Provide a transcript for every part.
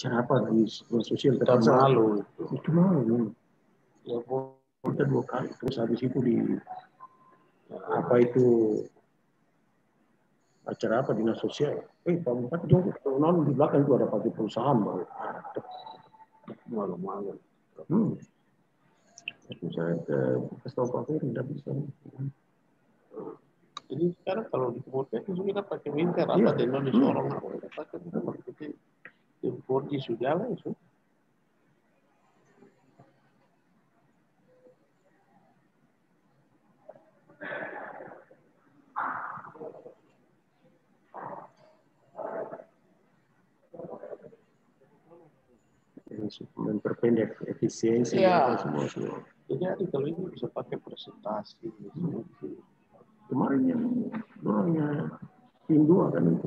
Cara apa di sosial Kita malu. itu malu. Ya, kita 2 kali. Terus habis itu di apa itu acara apa dinas sosial. Pak Bupati juga tahun di belakang itu ada pakai perusahaan baru. Malu-malu. Itu saya ke kasih Pak Ferry tidak bisa. Jadi sekarang kalau di kemudian itu kita pakai winter apa Indonesia orang apa kita pakai seperti itu 4G sudah lah itu. Memperpendek efisiensi semua. Jadi kalau ini bisa pakai presentasi. Kemarin yang tim 2 kan itu.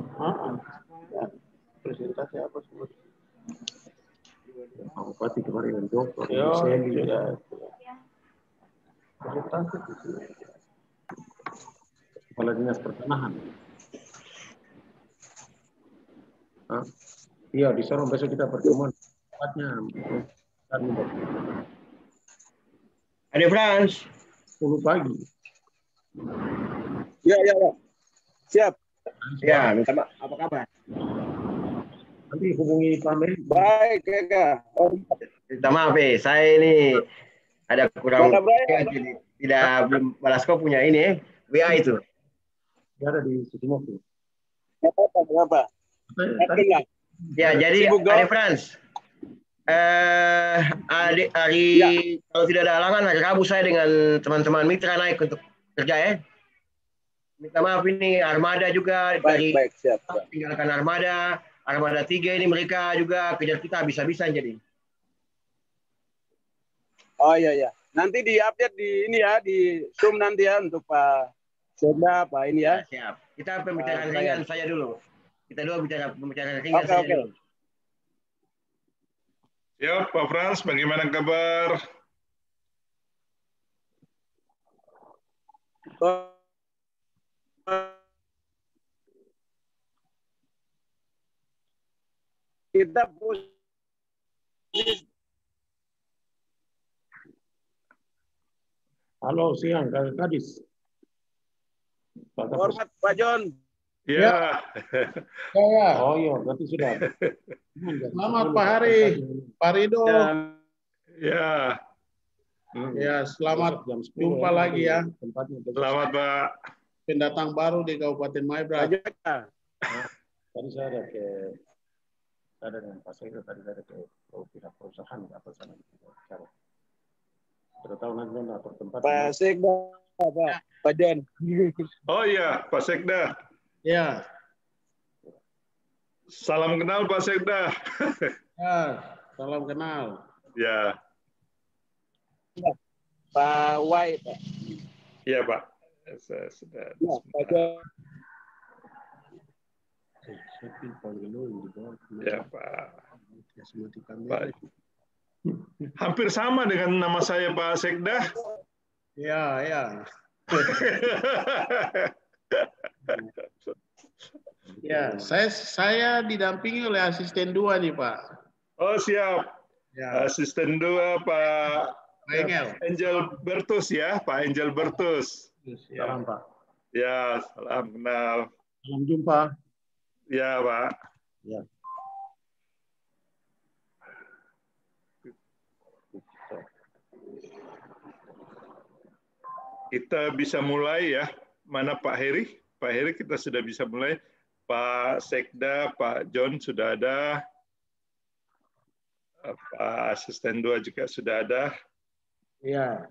Ya, presentasi apa semua? Pak Bupati kemarin yang dokter. Sudah. Presentasi itu. Kepala Dinas Pertanahan. Iya, di Sorong besok kita pertemuan. Tempatnya. Ada Frans. 10 pagi. Ya, Pak. Siap. Ya, minta maaf. Apa kabar? Nanti hubungi Pak Meri. Baik, Kak. Minta maaf, saya ini ada kurang jadi belum balas kau punya ini WA itu. Dia ada di Sukimoto. Kenapa? Ya, jadi Ade Frans. Hari kalau tidak ada halangan hari Rabu saya dengan teman-teman mitra naik untuk kerja ya. Minta maaf ini Armada juga dari siap. Tinggalkan Armada 3 ini mereka juga kejar kita habis-habisan jadi. Oh iya. Nanti di-update di ini ya, di Zoom nanti ya untuk Pak Senda, Pak ini ya. Siap. Kita pembicaraan ringan saya dulu. Kita dulu pembicaraan ringan saja dulu. Ya, Pak Frans, bagaimana kabar? Kita Halo, siang, Kak Kadis. Hormat Pak John. Ya. Oh iya, berarti sudah. Selamat Pak Hari, Pak Rido. Ya. Ya, selamat jumpa lagi ya. Selamat Pak. Pendatang baru di Kabupaten Maibra. Tadi saya ada dengan Pak Sekda, tadi ada ke pihak perusahaan apa sana bicara. Sudah tahu nanti atur tempat. Pak Sekda, Pak John. Oh iya, Pak Sekda. Ya. Salam kenal Pak Sekda. Ya, salam kenal. Ya. Pak Wai, Pak. Iya, Pak. Saya sudah. Ya, Pak John. Ya, Pak. Hampir sama dengan nama saya Pak Sekda. Ya. Ya, saya didampingi oleh asisten 2 nih, Pak. Oh, siap. Ya. Asisten 2 Pak Angel Bertus ya, Pak Angel Bertus. Salam, Pak. Ya, salam kenal. Salam jumpa. Ya, Pak. Ya. Kita bisa mulai ya. Mana Pak Heri? Pak Heri kita sudah bisa mulai. Pak Sekda, Pak John sudah ada. Pak Asisten 2 juga sudah ada. Iya.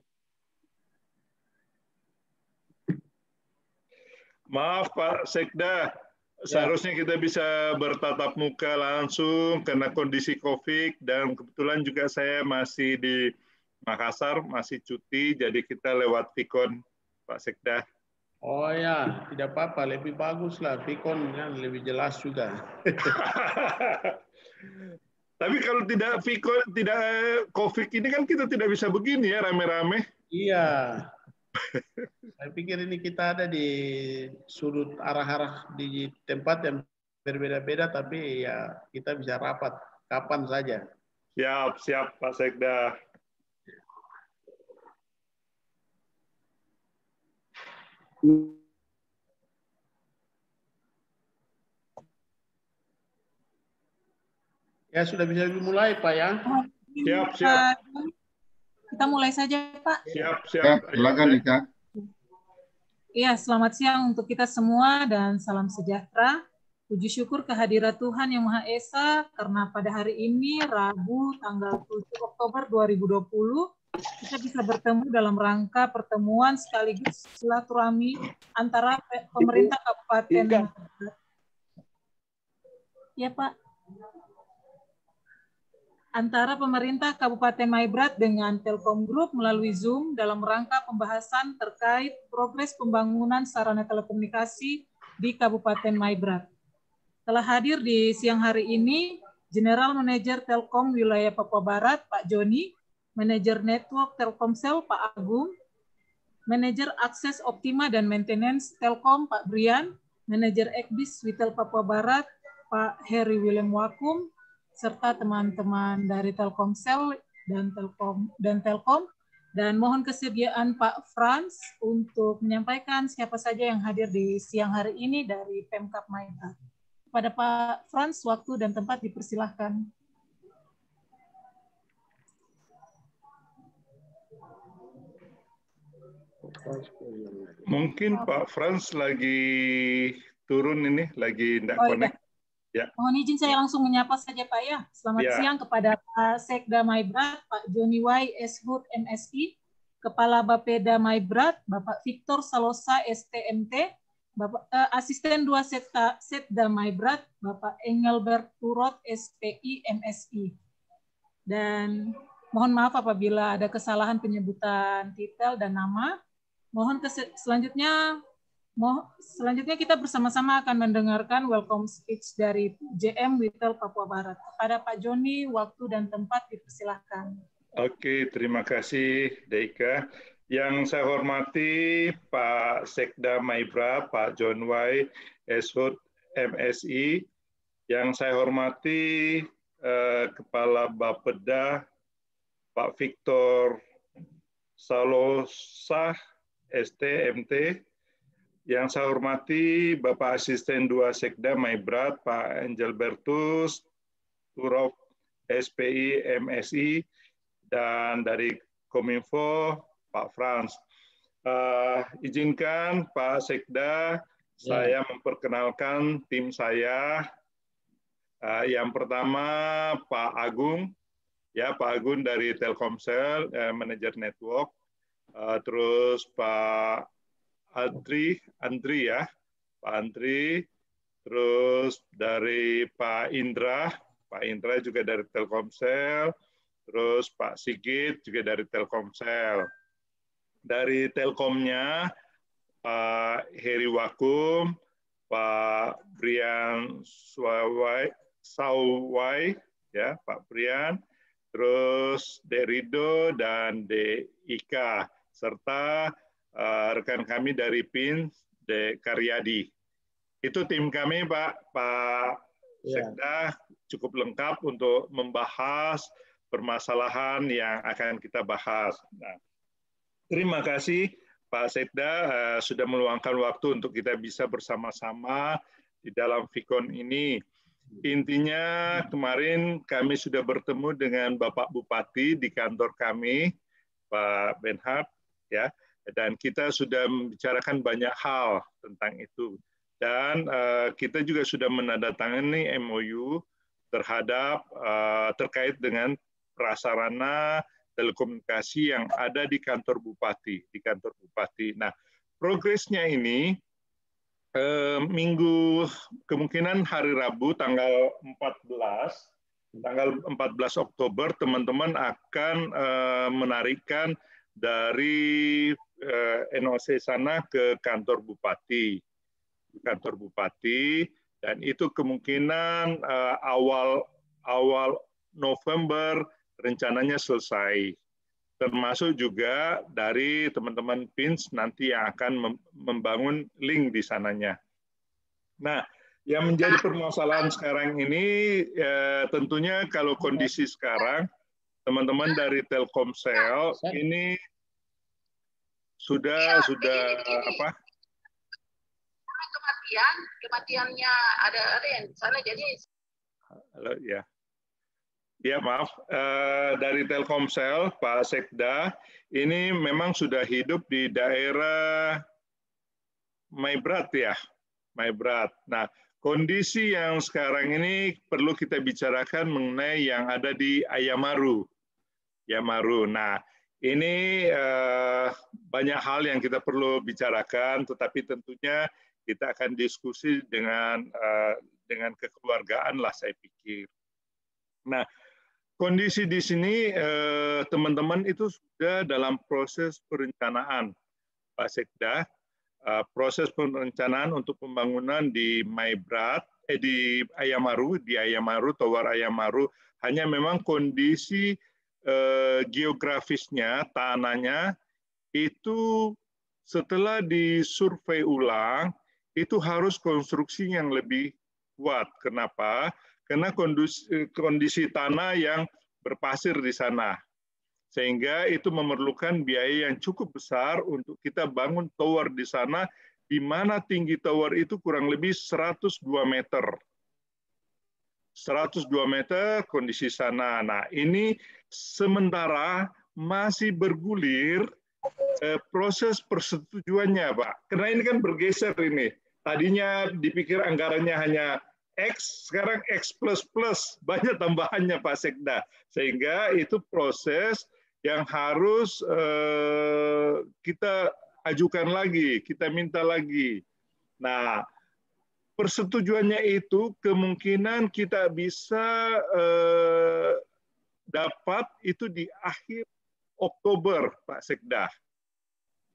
Maaf Pak Sekda, seharusnya kita bisa bertatap muka langsung karena kondisi COVID dan kebetulan juga saya masih di Makassar, masih cuti, jadi kita lewat Vicon, Pak Sekda. Oh ya, tidak apa-apa, lebih bagus lah, Vicon kan lebih jelas juga. Tapi kalau tidak Vicon, tidak COVID ini kan kita tidak bisa begini ya, rame-rame. Iya. Saya pikir ini kita ada di sudut arah-arah di tempat yang berbeda-beda, tapi ya kita bisa rapat kapan saja. Siap, siap Pak Sekda. Ya, sudah bisa dimulai, Pak ya. Siap, siap. Kita mulai saja, Pak. Siap, siap. Silakan, Ika. Iya, selamat siang untuk kita semua dan salam sejahtera. Puji syukur kehadirat Tuhan Yang Maha Esa karena pada hari ini, Rabu, tanggal 7 Oktober 2020, kita bisa bertemu dalam rangka pertemuan sekaligus silaturahmi antara pemerintah Kabupaten. Ya, Pak. Antara pemerintah Kabupaten Maibrat dengan Telkom Group melalui Zoom dalam rangka pembahasan terkait progres pembangunan sarana telekomunikasi di Kabupaten Maibrat. Telah hadir di siang hari ini General Manager Telkom Wilayah Papua Barat, Pak Joni, Manajer Network Telkomsel, Pak Agung, Manajer Akses Optima dan Maintenance Telkom, Pak Brian, Manajer Ekbis Witel Papua Barat, Pak Heri Willem Wakum, serta teman-teman dari Telkomsel dan Telkom, dan mohon kesediaan Pak Frans untuk menyampaikan siapa saja yang hadir di siang hari ini dari Pemkab Maibrat. Pada Pak Frans, waktu dan tempat dipersilahkan. Mungkin Pak Frans lagi turun ini, lagi tidak connect. Ya. Mohon izin saya langsung menyapa saja Pak ya. Selamat siang kepada Pak Sekda Maibrat, Pak Joni Y. Eshut MSI, Kepala Bapeda Maibrat, Bapak Victor Salosa STMT, Bapak Asisten 2 Setda Maibrat, Bapak Engelbert Turot SPI MSI. Dan mohon maaf apabila ada kesalahan penyebutan titel dan nama. Mohon selanjutnya kita bersama-sama akan mendengarkan welcome speech dari JM Witel Papua Barat. Kepada Pak Joni, waktu dan tempat dipersilahkan. Oke, terima kasih Deika. Yang saya hormati Pak Sekda Maibrat, Pak John Y. Eshut MSI. Yang saya hormati Kepala Bapeda Pak Victor Salosa STMT. Yang saya hormati Bapak Asisten 2 Sekda Maibrat, Pak Engelbertus Turov SPI MSI, dan dari Kominfo Pak Frans. Izinkan Pak Sekda, saya memperkenalkan tim saya. Yang pertama Pak Agung, ya Pak Agung dari Telkomsel, Manajer Network. Terus Pak Andri ya, Pak Andri, terus dari Pak Indra juga dari Telkomsel, terus Pak Sigit juga dari Telkomsel. Dari Telkomnya, Pak Heri Wakum, Pak Brian Sawai, ya Pak Brian, terus Derido dan Ika, serta rekan kami dari PIN, De Karyadi. Itu tim kami, Pak Sekda, cukup lengkap untuk membahas permasalahan yang akan kita bahas. Nah, terima kasih Pak Sekda sudah meluangkan waktu untuk kita bisa bersama-sama di dalam Vicon ini. Intinya kemarin kami sudah bertemu dengan Bapak Bupati di kantor kami, Pak Benhard, ya. Dan kita sudah membicarakan banyak hal tentang itu. Dan kita juga sudah menandatangani MOU terkait dengan prasarana telekomunikasi yang ada di kantor Bupati. Nah, progresnya ini kemungkinan hari Rabu tanggal 14 Oktober teman-teman akan menarikkan dari NOC sana ke kantor Bupati, dan itu kemungkinan awal November rencananya selesai. Termasuk juga dari teman-teman PINS nanti yang akan membangun link di sananya. Nah, Yang menjadi permasalahan sekarang ini tentunya kalau kondisi sekarang teman-teman dari Telkomsel ini sudah apa? Kematiannya ada yang di sana jadi. Halo ya. Ya maaf, dari Telkomsel, Pak Sekda, ini memang sudah hidup di daerah Maibrat ya, Maibrat. Nah, kondisi yang sekarang ini perlu kita bicarakan mengenai yang ada di Ayamaru. Ayamaru. Nah, ini banyak hal yang kita perlu bicarakan, tetapi tentunya kita akan diskusi dengan kekeluargaan lah saya pikir. Nah, kondisi di sini teman-teman itu sudah dalam proses perencanaan, Pak Sekda. Proses perencanaan untuk pembangunan di Maibrat, di Ayamaru, Tower Ayamaru, hanya memang kondisi geografisnya, tanahnya, itu setelah disurvei ulang, itu harus konstruksi yang lebih kuat. Kenapa? Karena kondisi tanah yang berpasir di sana. Sehingga itu memerlukan biaya yang cukup besar untuk kita bangun tower di sana, di mana tinggi tower itu kurang lebih 102 meter. 102 meter kondisi sana. Nah, ini sementara masih bergulir proses persetujuannya, Pak. Karena ini kan bergeser ini. Tadinya dipikir anggarannya hanya X, sekarang X++, banyak tambahannya Pak Sekda. Sehingga itu proses yang harus kita ajukan lagi, kita minta lagi. Nah, persetujuannya itu kemungkinan kita bisa dapat itu di akhir Oktober, Pak Sekda.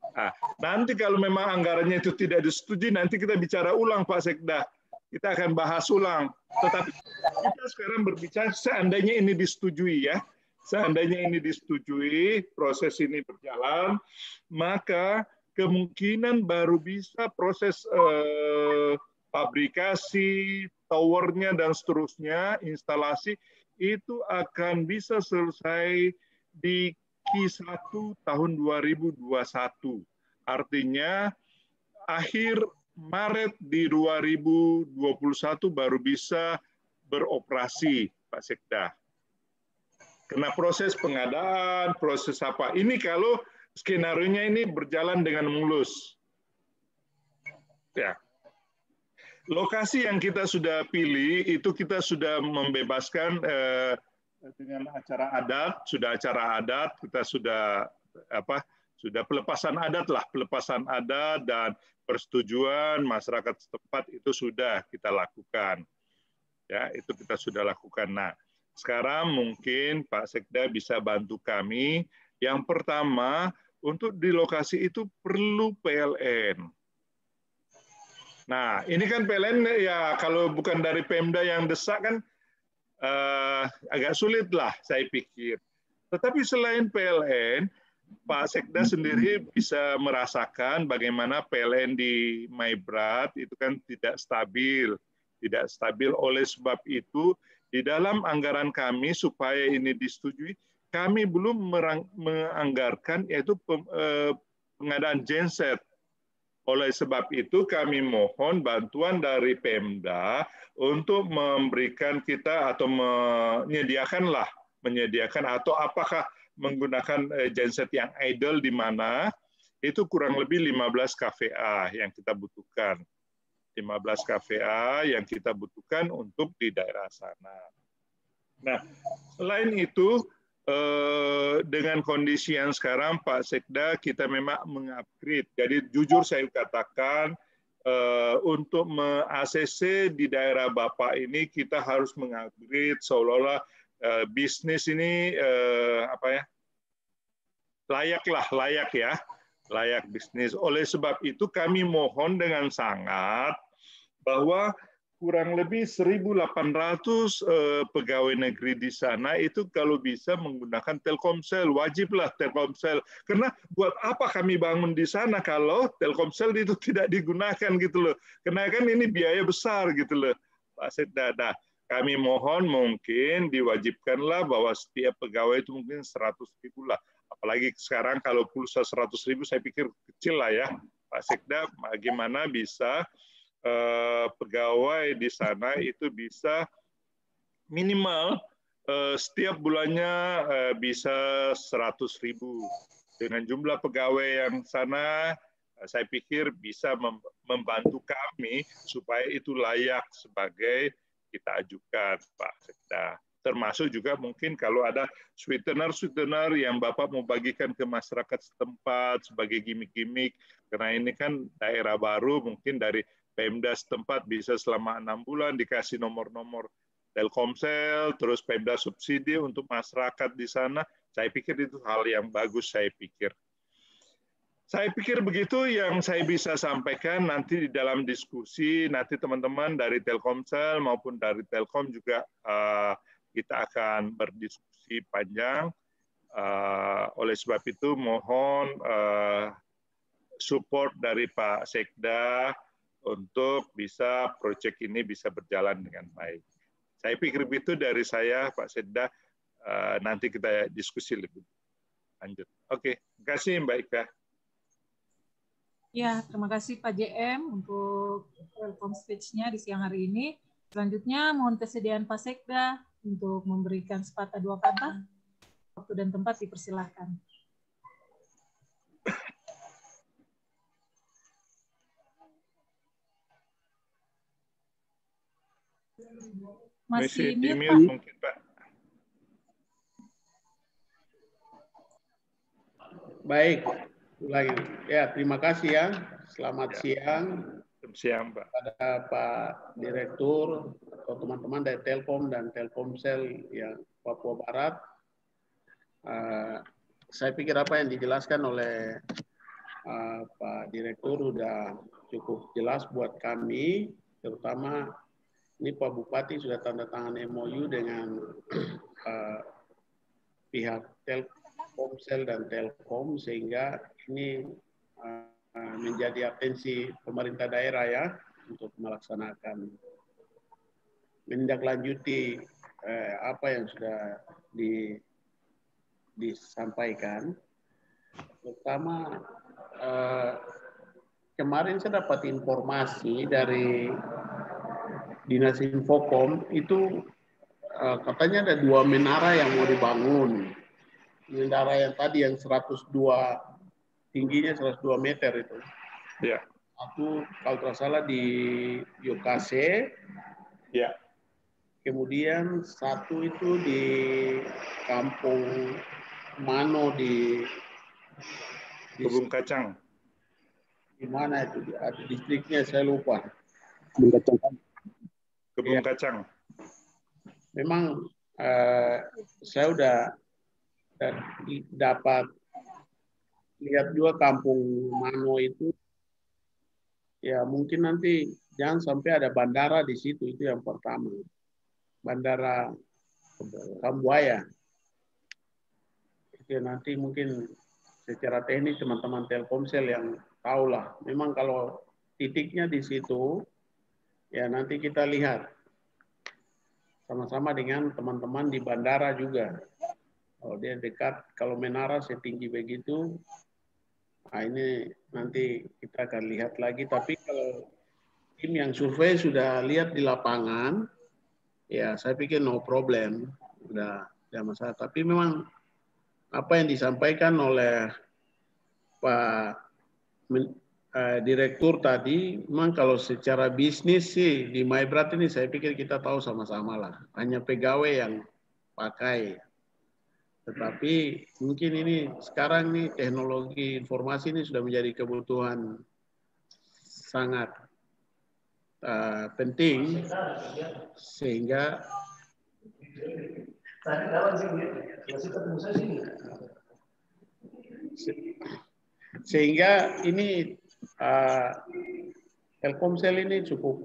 Nah, nanti kalau memang anggarannya itu tidak disetujui, nanti kita bicara ulang, Pak Sekda. Kita akan bahas ulang. Tetapi kita sekarang berbicara seandainya ini disetujui ya. Seandainya ini disetujui, proses ini berjalan, maka kemungkinan baru bisa proses fabrikasi, towernya, dan seterusnya, instalasi, itu akan bisa selesai di Q1 tahun 2021. Artinya, akhir Maret di 2021 baru bisa beroperasi, Pak Sekda. Karena proses pengadaan, proses apa. Ini kalau skenario-nya ini berjalan dengan mulus. Ya. Lokasi yang kita sudah pilih, itu kita sudah membebaskan dengan acara adat, kita sudah pelepasan adat dan persetujuan masyarakat setempat itu sudah kita lakukan. Ya, itu kita sudah lakukan. Nah, sekarang mungkin Pak Sekda bisa bantu kami. Yang pertama, untuk di lokasi itu perlu PLN. Nah, ini kan PLN ya kalau bukan dari Pemda yang desak kan agak sulit lah saya pikir. Tetapi selain PLN, Pak Sekda sendiri bisa merasakan bagaimana PLN di Maibrat itu kan tidak stabil. Tidak stabil, oleh sebab itu di dalam anggaran kami supaya ini disetujui, kami belum menganggarkan yaitu pengadaan genset. Oleh sebab itu kami mohon bantuan dari Pemda untuk memberikan kita atau menyediakan atau apakah menggunakan genset yang idle di mana itu kurang lebih 15 kVA yang kita butuhkan. 15 kVA yang kita butuhkan untuk di daerah sana. Nah, selain itu, dengan kondisi yang sekarang, Pak Sekda, kita memang mengupgrade. Jadi jujur saya katakan, untuk me-ACC di daerah Bapak ini, kita harus mengupgrade seolah-olah bisnis ini layak bisnis. Oleh sebab itu kami mohon dengan sangat bahwa kurang lebih 1.800 pegawai negeri di sana itu kalau bisa menggunakan Telkomsel, wajiblah Telkomsel. Karena buat apa kami bangun di sana kalau Telkomsel itu tidak digunakan gitu loh. Karena kan ini biaya besar gitu loh, Pak Sekda. Nah, kami mohon mungkin diwajibkanlah bahwa setiap pegawai itu mungkin 100.000 lah. Apalagi sekarang kalau pulsa 100.000 saya pikir kecil lah ya, Pak Sekda. Bagaimana bisa pegawai di sana itu bisa minimal setiap bulannya bisa 100.000. Dengan jumlah pegawai yang sana, saya pikir bisa membantu kami supaya itu layak sebagai kita ajukan, Pak Sekda. Termasuk juga mungkin kalau ada sweetener yang Bapak mau bagikan ke masyarakat setempat sebagai gimmick-gimmick, karena ini kan daerah baru, mungkin dari Pemda setempat bisa selama 6 bulan dikasih nomor-nomor Telkomsel, terus Pemda subsidi untuk masyarakat di sana. Saya pikir itu hal yang bagus, saya pikir. Saya pikir begitu yang saya bisa sampaikan. Nanti di dalam diskusi, nanti teman-teman dari Telkomsel maupun dari Telkom juga kita akan berdiskusi panjang. Oleh sebab itu mohon support dari Pak Sekda untuk bisa proyek ini bisa berjalan dengan baik. Saya pikir begitu dari saya, Pak Sekda. Nanti kita diskusi lebih lanjut. Oke, terima kasih Mbak Ika. Ya, terima kasih Pak JM untuk welcome speech-nya di siang hari ini. Selanjutnya mohon kesediaan Pak Sekda untuk memberikan sepatah dua kata. Waktu dan tempat dipersilahkan. Masih mute, Pak. Mungkin, Pak. Baik, lagi. Ya, terima kasih ya. Selamat siang. Siang, Pak. Pada Pak Direktur atau teman-teman dari Telkom dan Telkomsel yang Papua Barat. Saya pikir apa yang dijelaskan oleh Pak Direktur sudah cukup jelas buat kami, terutama ini Pak Bupati sudah tanda tangan MOU dengan pihak Telkomsel dan Telkom, sehingga ini menjadi atensi pemerintah daerah ya untuk melaksanakan menindaklanjuti apa yang sudah disampaikan. Pertama, kemarin saya dapat informasi dari Dinas Infokom itu katanya ada 2 menara yang mau dibangun. Menara yang tadi yang 102 tingginya 102 meter itu. Ya. Satu kalau tidak salah di Yokase. Ya. Kemudian satu itu di Kampung Mano di Kebun Kacang. Di mana itu? Distriknya saya lupa. Kebun Kacang. Memang saya udah dapat lihat juga Kampung Mano itu. Ya mungkin nanti jangan sampai ada bandara di situ, itu yang pertama. Bandara Kambuaya. Itu nanti mungkin secara teknis teman-teman Telkomsel yang tahu lah. Memang kalau titiknya di situ, ya nanti kita lihat sama-sama dengan teman-teman di bandara juga. Kalau dia dekat, kalau menara setinggi begitu, nah ini nanti kita akan lihat lagi. Tapi kalau tim yang survei sudah lihat di lapangan, ya saya pikir no problem, udah masalah. Tapi memang apa yang disampaikan oleh Pak Direktur tadi, memang kalau secara bisnis sih di MyBrat ini saya pikir kita tahu sama-sama lah. Hanya pegawai yang pakai. Tetapi mungkin ini sekarang nih teknologi informasi ini sudah menjadi kebutuhan sangat penting sehingga ini Telkomsel ini cukup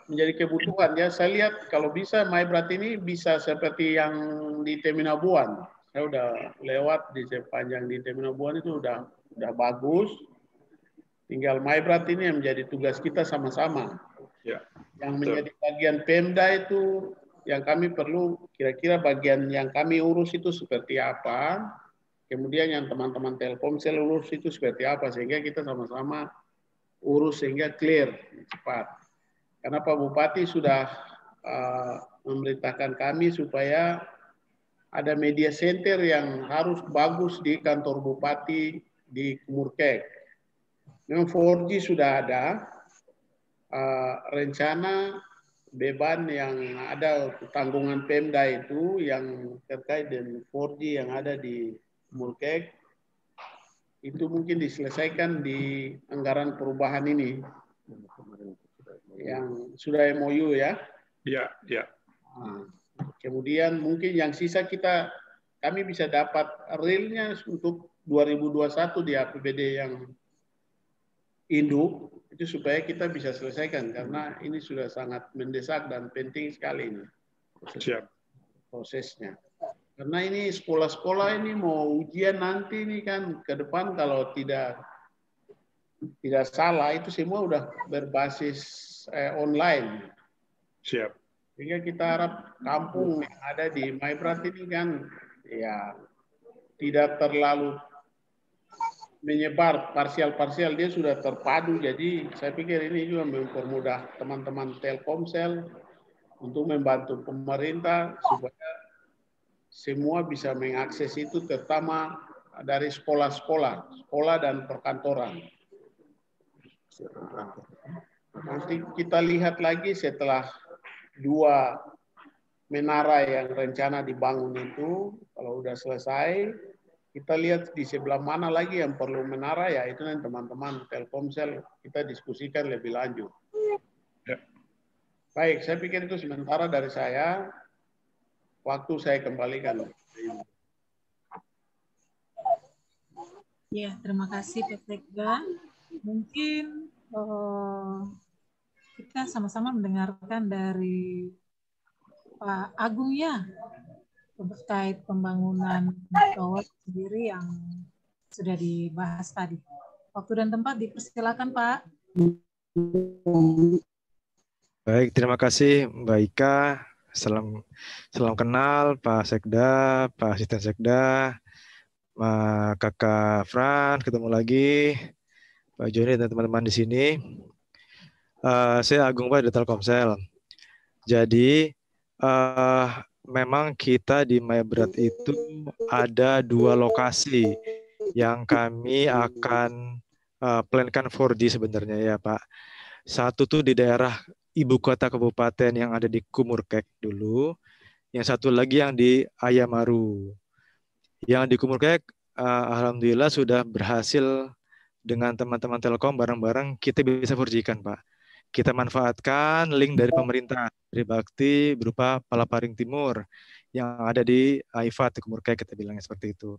menjadi kebutuhan ya. Saya lihat kalau bisa Maibrat ini bisa seperti yang di Teminabuan. Saya udah lewat di sepanjang di Teminabuan itu udah bagus. Tinggal Maibrat ini yang menjadi tugas kita sama-sama. Ya. Yang menjadi bagian Pemda itu yang kami perlu kira-kira bagian yang kami urus itu seperti apa. Kemudian yang teman-teman Telkomsel urus itu seperti apa sehingga kita sama-sama urus sehingga clear cepat. Karena Pak Bupati sudah memberitakan kami supaya ada media center yang harus bagus di kantor Bupati di Kumurkek. Memang 4G sudah ada, rencana beban yang ada tanggungan Pemda itu yang terkait dengan 4G yang ada di Kumurkek, itu mungkin diselesaikan di anggaran perubahan ini. Yang sudah MOU ya. Ya, ya. Nah, kemudian mungkin yang sisa kami bisa dapat realnya untuk 2021 di APBD yang induk itu supaya kita bisa selesaikan karena ini sudah sangat mendesak dan penting sekali ini prosesnya. Karena ini sekolah-sekolah ini mau ujian nanti ini kan ke depan kalau tidak salah itu semua udah berbasis online. Siap. Sehingga kita harap kampung yang ada di Maibrat ini kan ya tidak terlalu menyebar parsial-parsial, dia sudah terpadu. Jadi saya pikir ini juga mempermudah teman-teman Telkomsel untuk membantu pemerintah supaya semua bisa mengakses itu terutama dari sekolah dan perkantoran. Nanti kita lihat lagi setelah 2 menara yang rencana dibangun itu, kalau udah selesai, kita lihat di sebelah mana lagi yang perlu menara, ya itu nanti teman-teman Telkomsel kita diskusikan lebih lanjut. Ya. Baik, saya pikir itu sementara dari saya. Waktu saya kembalikan. Ya, terima kasih Pak Sekda. Mungkin kita sama-sama mendengarkan dari Pak Agung ya terkait pembangunan tower sendiri yang sudah dibahas tadi. Waktu dan tempat dipersilakan Pak. Baik, terima kasih Mbak Ika. Salam kenal Pak Sekda, Pak Asisten Sekda, Kakak Fran, ketemu lagi, Pak Joni dan teman-teman di sini. Saya Agung Pak dari Telkomsel. Jadi memang kita di Maibrat itu ada 2 lokasi yang kami akan plankan 4G sebenarnya ya Pak. Satu tuh di daerah ibu kota kabupaten yang ada di Kumurkek dulu, yang satu lagi yang di Ayamaru. Yang di Kumurkek alhamdulillah sudah berhasil dengan teman-teman Telkom bareng-bareng kita bisa 4G-kan Pak. Kita manfaatkan link dari pemerintah, dari Bakti berupa Palaparing Timur yang ada di AIFAT, di Kumurkek kita bilangnya seperti itu.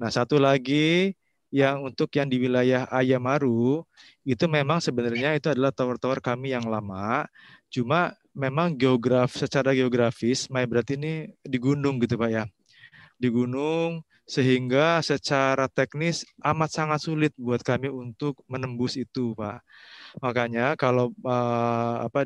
Nah, satu lagi yang untuk yang di wilayah Ayamaru, itu memang sebenarnya itu adalah tower-tower kami yang lama, cuma memang secara geografis, Maibrat ini di gunung gitu Pak ya. Di gunung, sehingga secara teknis amat sangat sulit buat kami untuk menembus itu Pak. Makanya kalau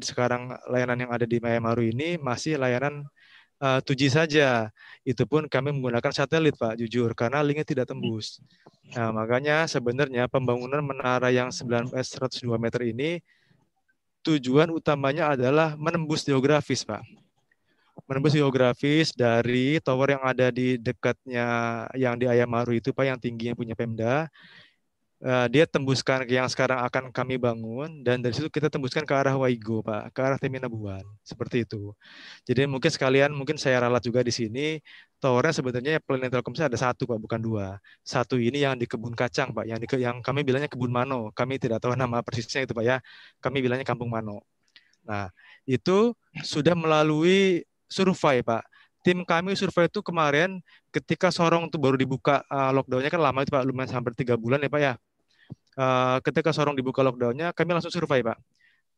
sekarang layanan yang ada di Ayamaru ini masih layanan 2G saja. Itu pun kami menggunakan satelit Pak, jujur, karena linknya tidak tembus. Nah, makanya sebenarnya pembangunan menara yang 102 meter ini tujuan utamanya adalah menembus geografis Pak. Menembus geografis dari tower yang ada di dekatnya yang di Ayamaru itu Pak, yang tingginya punya Pemda. Dia tembuskan ke yang sekarang akan kami bangun, dan dari situ kita tembuskan ke arah Waigo Pak, ke arah Teminabuan, seperti itu. Jadi mungkin sekalian, mungkin saya ralat juga di sini, towernya sebenarnya plan Telkomsel ada 1 Pak, bukan 2. 1 ini yang di Kebun Kacang Pak, yang kami bilangnya Kebun Mano, kami tidak tahu nama persisnya itu Pak ya, kami bilangnya Kampung Mano. Nah, itu sudah melalui survei Pak. Tim kami survei itu kemarin ketika Sorong itu baru dibuka lockdown-nya kan lama itu Pak, lumayan hampir 3 bulan ya Pak ya. Ketika Sorong dibuka lockdown-nya, kami langsung survei Pak.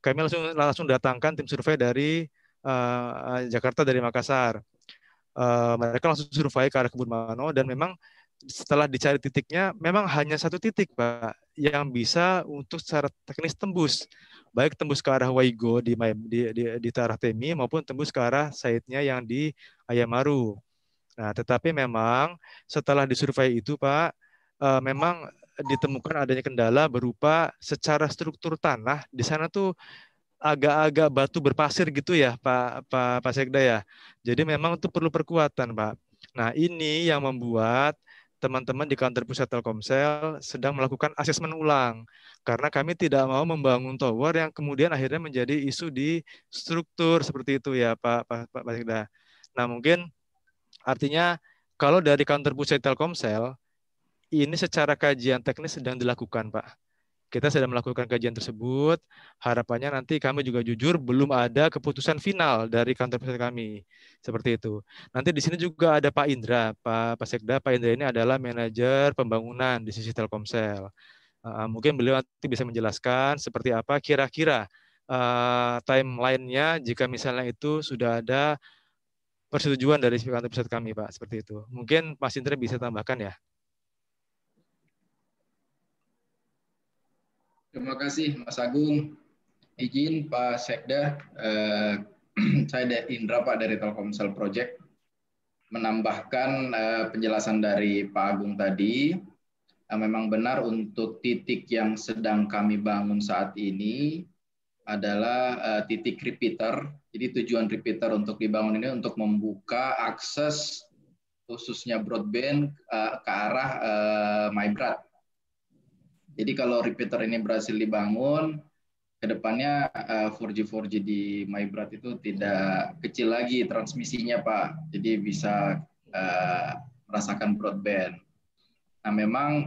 kami langsung datangkan tim survei dari Jakarta, dari Makassar. Mereka langsung survei ke arah Kebun Mano, dan memang setelah dicari titiknya, memang hanya satu titik, Pak, yang bisa untuk secara teknis tembus, baik tembus ke arah Waigo di Tarah Temi maupun tembus ke arah site-nya yang di Ayamaru. Nah, tetapi memang setelah disurvei itu, Pak, memang ditemukan adanya kendala berupa secara struktur tanah di sana tuh agak-agak batu berpasir gitu ya, Pak Sekda ya. Jadi memang itu perlu perkuatan, Pak. Nah, ini yang membuat teman-teman di kantor pusat Telkomsel sedang melakukan asesmen ulang, karena kami tidak mau membangun tower yang kemudian akhirnya menjadi isu di struktur seperti itu ya, Pak Sekda. Nah, mungkin artinya kalau dari kantor pusat Telkomsel ini secara kajian teknis sedang dilakukan, Pak. Kita sedang melakukan kajian tersebut. Harapannya nanti kami juga jujur belum ada keputusan final dari kantor pusat kami. Seperti itu. Nanti di sini juga ada Pak Indra, Pak Sekda. Pak Indra ini adalah manajer pembangunan di sisi Telkomsel. Mungkin beliau nanti bisa menjelaskan seperti apa kira-kira timeline-nya jika misalnya itu sudah ada persetujuan dari kantor pusat kami, Pak. Seperti itu. Mungkin Mas Indra bisa tambahkan ya. Terima kasih Mas Agung. Izin Pak Sekda, saya Indra Pak dari Telkomsel Project, menambahkan penjelasan dari Pak Agung tadi. Memang benar untuk titik yang sedang kami bangun saat ini adalah titik repeater. Jadi tujuan repeater untuk dibangun ini untuk membuka akses khususnya broadband ke arah MyBrad. Jadi kalau repeater ini berhasil dibangun, kedepannya 4G di MyBrad itu tidak kecil lagi transmisinya, Pak. Jadi bisa merasakan broadband. Nah, memang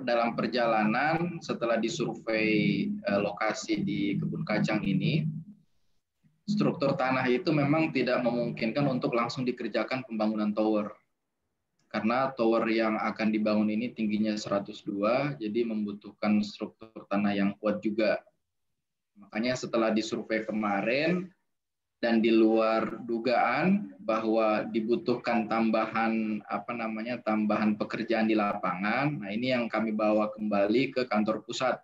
dalam perjalanan setelah disurvei lokasi di Kebun Kacang ini, struktur tanah itu memang tidak memungkinkan untuk langsung dikerjakan pembangunan tower. Karena tower yang akan dibangun ini tingginya 102, jadi membutuhkan struktur tanah yang kuat juga. Makanya setelah disurvei kemarin, dan di luar dugaan bahwa dibutuhkan tambahan tambahan pekerjaan di lapangan. Nah, ini yang kami bawa kembali ke kantor pusat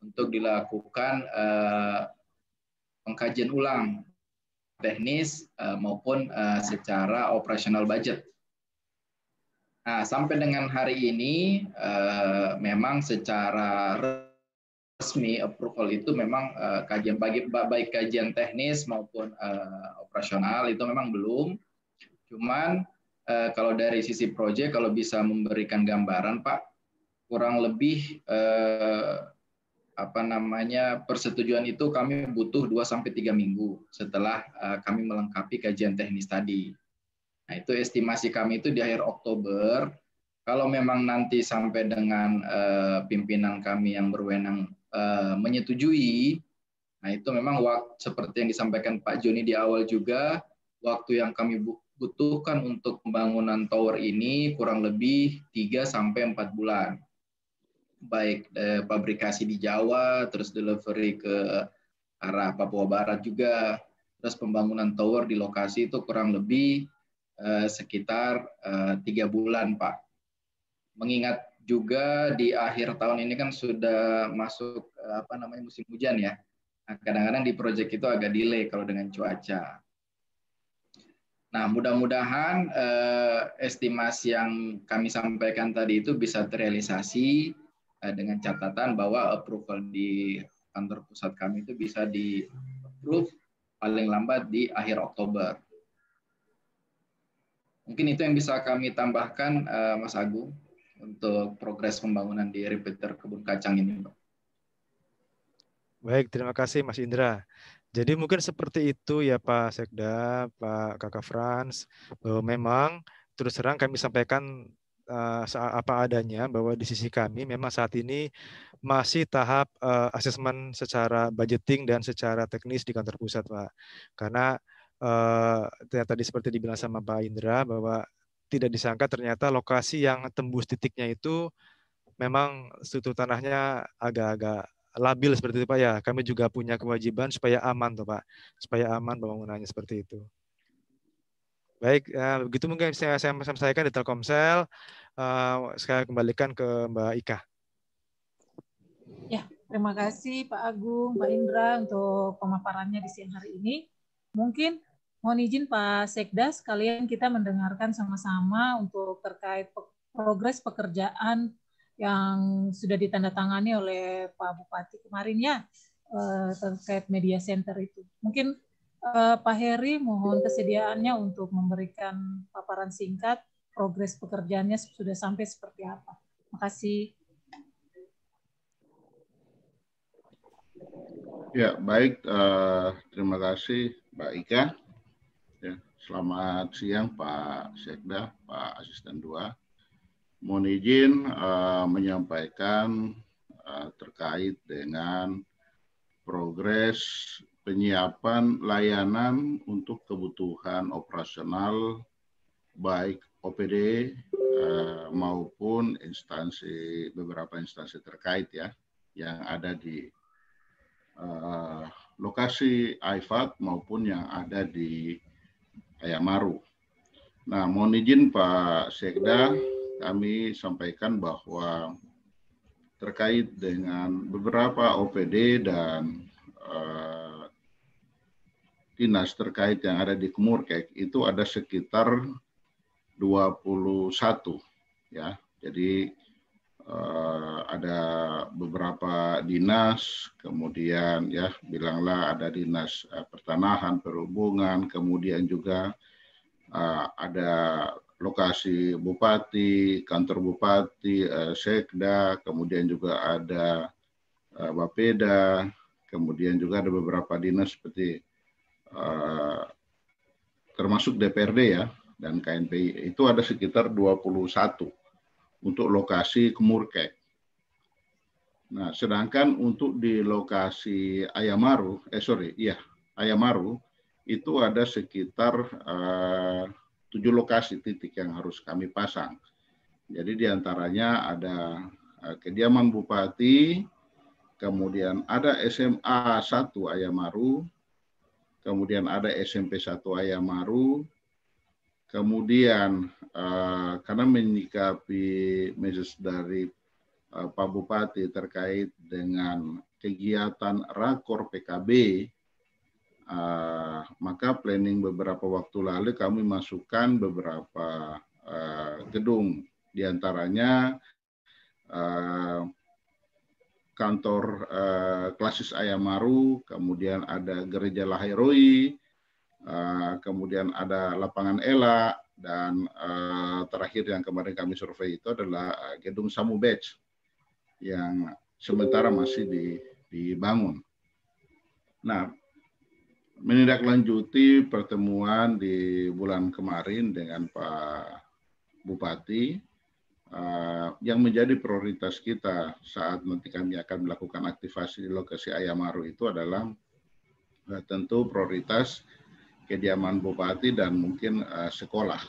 untuk dilakukan pengkajian ulang teknis maupun secara operasional budget. Nah, sampai dengan hari ini memang secara resmi approval itu memang kajian baik kajian teknis maupun operasional itu memang belum. Cuman kalau dari sisi proyek, kalau bisa memberikan gambaran, Pak, kurang lebih persetujuan itu kami butuh 2-3 minggu setelah kami melengkapi kajian teknis tadi. Nah, itu estimasi kami itu di akhir Oktober. Kalau memang nanti sampai dengan pimpinan kami yang berwenang menyetujui, nah itu memang seperti yang disampaikan Pak Joni di awal juga, waktu yang kami butuhkan untuk pembangunan tower ini kurang lebih 3-4 bulan. Baik pabrikasi di Jawa, terus delivery ke arah Papua Barat juga, terus pembangunan tower di lokasi itu kurang lebih sekitar 3 bulan, Pak. Mengingat juga di akhir tahun ini kan sudah masuk musim hujan ya. Nah, kadang-kadang di proyek itu agak delay kalau dengan cuaca. Nah, mudah-mudahan estimasi yang kami sampaikan tadi itu bisa terrealisasi dengan catatan bahwa approval di kantor pusat kami itu bisa di-approve paling lambat di akhir Oktober. Mungkin itu yang bisa kami tambahkan, Mas Agung, untuk progres pembangunan di repeater Kebun Kacang ini, Pak. Baik, terima kasih Mas Indra. Jadi mungkin seperti itu ya Pak Sekda, Pak Kakak Frans, bahwa memang terus terang kami sampaikan apa adanya bahwa di sisi kami memang saat ini masih tahap asesmen secara budgeting dan secara teknis di kantor pusat, Pak. Karena tadi seperti dibilang sama Pak Indra bahwa tidak disangka ternyata lokasi yang tembus titiknya itu memang struktur tanahnya agak-agak labil seperti itu Pak ya. Kami juga punya kewajiban supaya aman tuh Pak, supaya aman pembangunannya seperti itu. Baik, begitu mungkin saya sampaikan di Telkomsel. Saya kembalikan ke Mbak Ika. Ya, terima kasih Pak Agung, Pak Indra untuk pemaparannya di siang hari ini. Mungkin mohon izin Pak Sekda, sekalian kita mendengarkan sama-sama untuk terkait progres pekerjaan yang sudah ditandatangani oleh Pak Bupati kemarin ya, terkait media center itu. Mungkin Pak Heri mohon kesediaannya untuk memberikan paparan singkat progres pekerjaannya sudah sampai seperti apa. Terima kasih. Ya, baik. Terima kasih Mbak Ika. Ya, selamat siang Pak Sekda, Pak Asisten 2. Mohon izin menyampaikan terkait dengan progres penyiapan layanan untuk kebutuhan operasional baik OPD maupun beberapa instansi terkait ya yang ada di lokasi IFAD maupun yang ada di Ayamaru. Nah, mohon izin Pak Sekda, kami sampaikan bahwa terkait dengan beberapa OPD dan dinas terkait yang ada di Kemurkek itu ada sekitar 21 ya. Jadi ada beberapa dinas, kemudian ya bilanglah ada dinas pertanahan, perhubungan, kemudian juga ada lokasi bupati, kantor bupati, sekda, kemudian juga ada Bapeda, kemudian juga ada beberapa dinas seperti termasuk DPRD ya dan KNPI. Itu ada sekitar 21 untuk lokasi Kemurkek. Nah, sedangkan untuk di lokasi Ayamaru, Ayamaru itu ada sekitar 7 lokasi titik yang harus kami pasang. Jadi diantaranya ada kediaman bupati, kemudian ada SMA 1 Ayamaru, kemudian ada SMP 1 Ayamaru, kemudian karena menyikapi message dari Pak Bupati terkait dengan kegiatan rakor PKB, maka planning beberapa waktu lalu kami masukkan beberapa gedung, diantaranya kantor Klasis Ayamaru, kemudian ada Gereja Lahairoi, kemudian ada Lapangan Ela, dan terakhir yang kemarin kami survei itu adalah Gedung Samu Beach yang sementara masih dibangun. Nah, menindaklanjuti pertemuan di bulan kemarin dengan Pak Bupati, yang menjadi prioritas kita saat nanti kami akan melakukan aktivasi di lokasi Ayamaru itu adalah tentu prioritas kediaman bupati dan mungkin sekolah,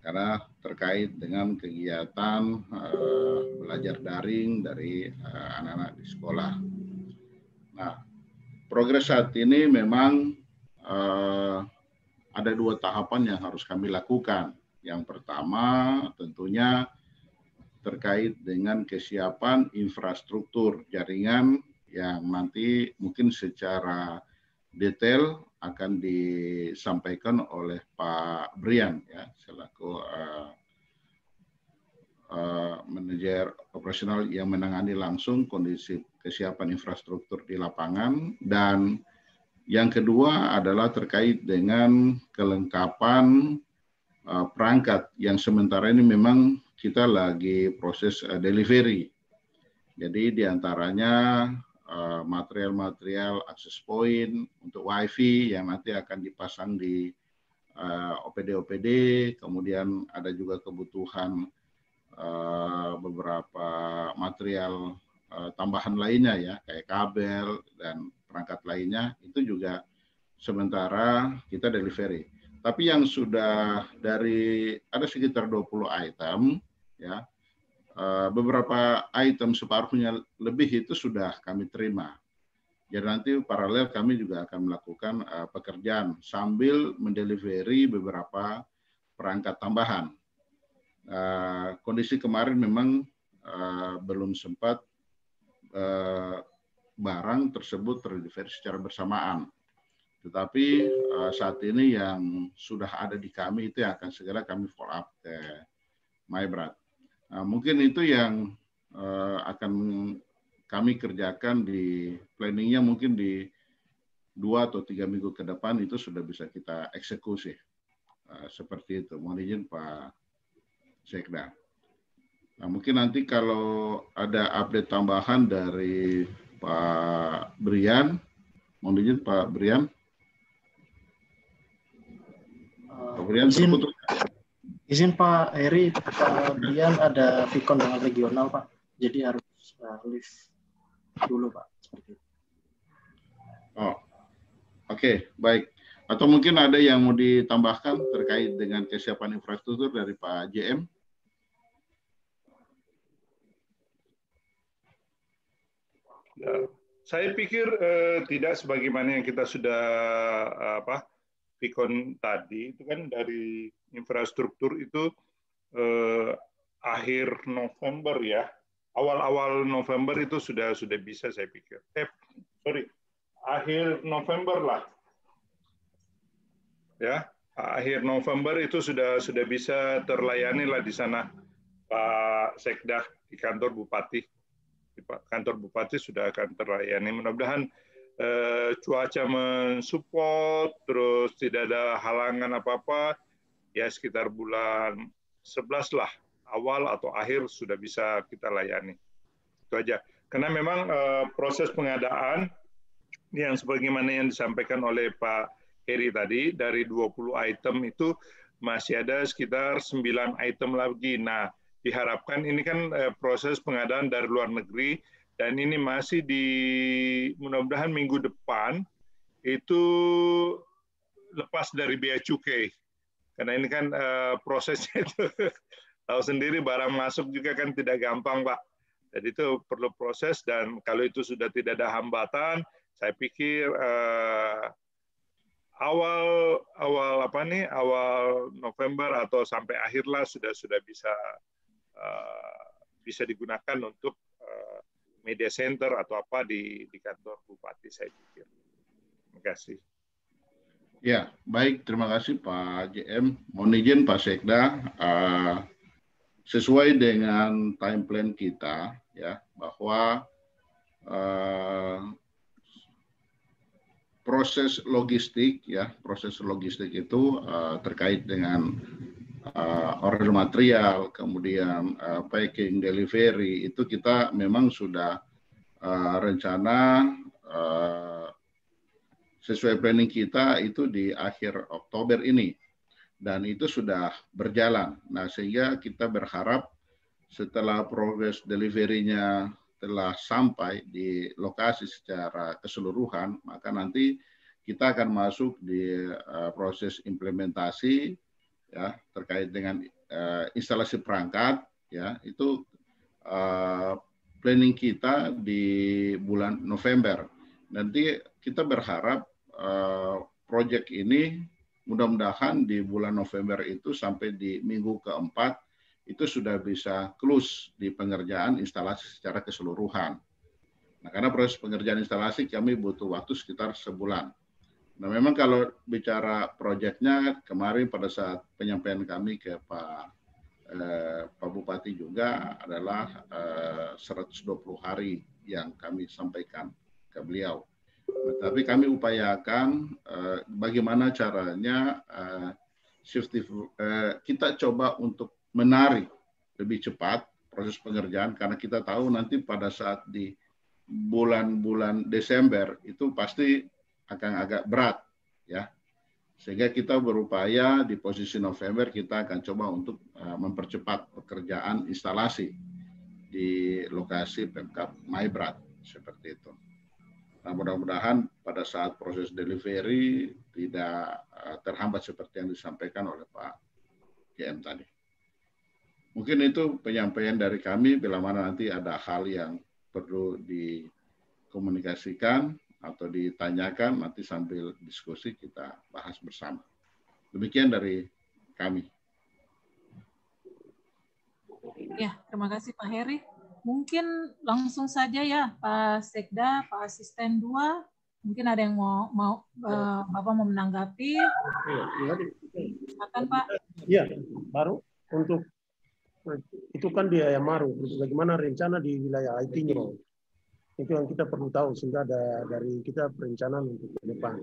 karena terkait dengan kegiatan belajar daring dari anak-anak di sekolah. Nah, progres saat ini memang ada 2 tahapan yang harus kami lakukan. Yang pertama tentunya terkait dengan kesiapan infrastruktur jaringan yang nanti mungkin secara detail akan disampaikan oleh Pak Brian ya selaku manajer operasional yang menangani langsung kondisi kesiapan infrastruktur di lapangan. Dan yang kedua adalah terkait dengan kelengkapan perangkat yang sementara ini memang kita lagi proses delivery. Jadi diantaranya material-material akses point untuk WiFi yang nanti akan dipasang di OPD-OPD, kemudian ada juga kebutuhan beberapa material tambahan lainnya ya, kayak kabel dan perangkat lainnya, itu juga sementara kita delivery. Tapi yang sudah ada sekitar 20 item ya, beberapa item separuhnya lebih itu sudah kami terima. Jadi nanti paralel kami juga akan melakukan pekerjaan sambil mendelivery beberapa perangkat tambahan. Kondisi kemarin memang belum sempat barang tersebut terdelivery secara bersamaan. Tetapi saat ini yang sudah ada di kami itu yang akan segera kami follow up ke MyBrad. Mungkin itu yang akan kami kerjakan di planningnya, mungkin di 2 atau 3 minggu ke depan itu sudah bisa kita eksekusi. Seperti itu. Mohon izin Pak Sekda. Nah, mungkin nanti kalau ada update tambahan dari Pak Brian, mohon izin Pak Brian. Pak Brian terputus. Izin Pak Heri, Pak Brian ada Vicon dengan regional Pak, jadi harus lift dulu Pak. Oh, oke, baik. Atau mungkin ada yang mau ditambahkan terkait dengan kesiapan infrastruktur dari Pak JM? Ya, saya pikir tidak, sebagaimana yang kita sudah Vicon tadi, itu kan dari infrastruktur itu akhir November ya, awal-awal November itu sudah bisa saya pikir. Akhir November lah, ya, akhir November itu sudah bisa terlayani lah di sana Pak Sekda di kantor Bupati. Di kantor Bupati sudah akan terlayani. Mudah-mudahan cuaca mensupport, terus tidak ada halangan apa-apa, ya sekitar bulan 11 lah, awal atau akhir sudah bisa kita layani. Itu aja. Karena memang proses pengadaan yang sebagaimana yang disampaikan oleh Pak Heri tadi, dari 20 item itu masih ada sekitar 9 item lagi. Nah, diharapkan ini kan proses pengadaan dari luar negeri, dan ini masih mudah-mudahan minggu depan itu lepas dari bea cukai. Karena ini kan prosesnya itu tahu sendiri, barang masuk juga kan tidak gampang Pak. Jadi itu perlu proses, dan kalau itu sudah tidak ada hambatan, saya pikir awal November atau sampai akhir lah sudah bisa digunakan untuk media center atau apa di kantor Bupati, saya pikir. Terima kasih. Ya, baik. Terima kasih Pak JM. Mohon izin Pak Sekda, sesuai dengan time plan kita, ya, bahwa proses logistik itu terkait dengan order material, kemudian packing, delivery, itu kita memang sudah rencana sesuai planning kita itu di akhir Oktober ini, dan itu sudah berjalan. Nah, sehingga kita berharap setelah progres delivery-nya telah sampai di lokasi secara keseluruhan, maka nanti kita akan masuk di proses implementasi, ya, terkait dengan instalasi perangkat, ya, itu planning kita di bulan November. Nanti kita berharap proyek ini mudah-mudahan di bulan November itu sampai di minggu keempat itu sudah bisa close di pengerjaan instalasi secara keseluruhan. Nah, karena proses pengerjaan instalasi kami butuh waktu sekitar sebulan. Nah, memang kalau bicara proyeknya, kemarin pada saat penyampaian kami ke Pak Bupati juga adalah 120 hari yang kami sampaikan ke beliau. Nah, tapi kami upayakan bagaimana caranya kita coba untuk menarik lebih cepat proses pengerjaan, karena kita tahu nanti pada saat di bulan-bulan Desember itu pasti akan agak berat, ya, sehingga kita berupaya di posisi November kita akan coba untuk mempercepat pekerjaan instalasi di lokasi Pemkab MyBrad seperti itu. Nah, mudah-mudahan pada saat proses delivery tidak terhambat seperti yang disampaikan oleh Pak GM tadi. Mungkin itu penyampaian dari kami, bila mana nanti ada hal yang perlu dikomunikasikan atau ditanyakan, nanti sambil diskusi kita bahas bersama. Demikian dari kami. Ya, terima kasih Pak Heri. Mungkin langsung saja ya Pak Sekda, Pak Asisten 2, mungkin ada yang mau Bapak mau menanggapi. Silakan Pak. Iya, baru untuk itu kan di Ayamaru, bagaimana rencana di wilayah IT-nya. Itu yang kita perlu tahu, sehingga ada dari kita perencanaan untuk ke depan.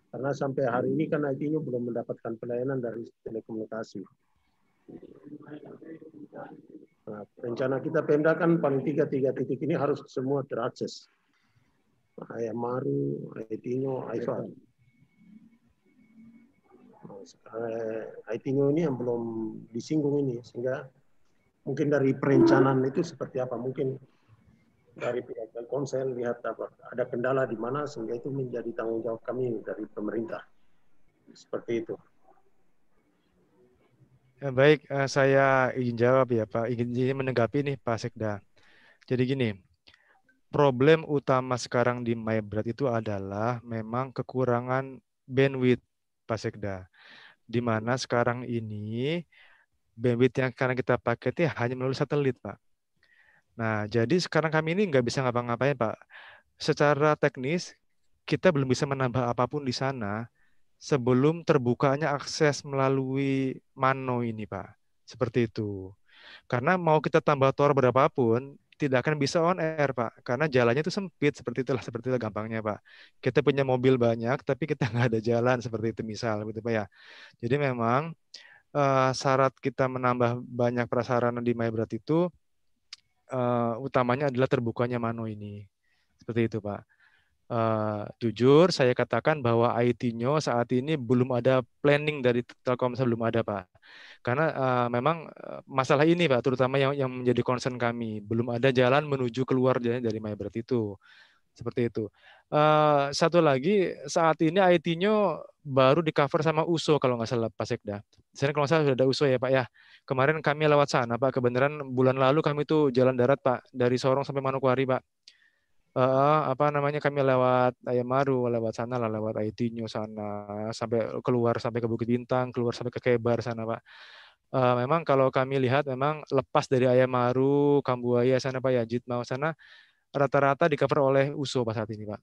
Karena sampai hari ini kan IT-nya belum mendapatkan pelayanan dari telekomunikasi. Nah, rencana kita Pemda kan paling tiga titik ini harus semua terakses. Ayamaru, IT-nya, IFA. IT-nya ini yang belum disinggung ini, sehingga mungkin dari perencanaan itu seperti apa, mungkin dari pihak Telkomsel lihat apa ada kendala di mana, sehingga itu menjadi tanggung jawab kami dari pemerintah, seperti itu. Ya, baik, saya izin jawab ya Pak, izin menanggapi nih Pak Sekda. Jadi gini, problem utama sekarang di MyBrat itu adalah memang kekurangan bandwidth Pak Sekda, di mana sekarang ini bandwidth yang sekarang kita pakai itu hanya melalui satelit, Pak. Nah, jadi sekarang kami ini nggak bisa ngapa-ngapain, Pak. Secara teknis, kita belum bisa menambah apapun di sana sebelum terbukanya akses melalui Mano ini, Pak. Seperti itu. Karena mau kita tambah tower berapapun, tidak akan bisa on air, Pak. Karena jalannya itu sempit, seperti itulah gampangnya, Pak. Kita punya mobil banyak, tapi kita nggak ada jalan, seperti itu misal, gitu, Pak ya. Jadi memang syarat kita menambah banyak prasarana di MyBrat itu utamanya adalah terbukanya Mano ini. Seperti itu, Pak. Jujur saya katakan bahwa IT-nya saat ini belum ada planning dari Telkomsel, belum ada, Pak. Karena memang masalah ini, Pak, terutama yang menjadi concern kami, belum ada jalan menuju keluar dari MyBrat itu. Seperti itu. Satu lagi, saat ini IT-nya baru di cover sama USO kalau nggak salah Pak Sekda. Sekarang kalau nggak salah sudah ada USO ya Pak ya. Kemarin kami lewat sana Pak, kebenaran bulan lalu kami tuh jalan darat Pak, dari Sorong sampai Manokwari Pak. Kami lewat Ayamaru, lewat sana lah, lewat IT-nya sana, sampai keluar sampai ke Bukit Bintang, keluar sampai ke Kebar sana Pak. Memang kalau kami lihat memang lepas dari Ayamaru, Kambuaya sana Pak ya, Jitmau sana, rata-rata di cover oleh USO Pak saat ini Pak.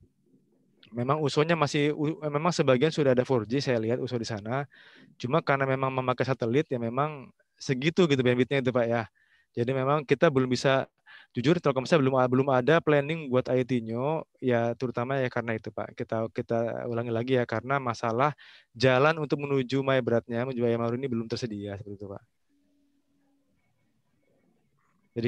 Memang USO-nya memang sebagian sudah ada 4G saya lihat USO di sana. Cuma karena memang memakai satelit ya memang segitu gitu bandwidth-nya itu Pak ya. Jadi memang kita belum bisa, jujur Telkomsel belum ada planning buat IT-nya ya, terutama ya karena itu Pak. Kita ulangi lagi ya, karena masalah jalan untuk menuju MyBrat-nya, menuju Ayamaru ini belum tersedia seperti itu Pak. Jadi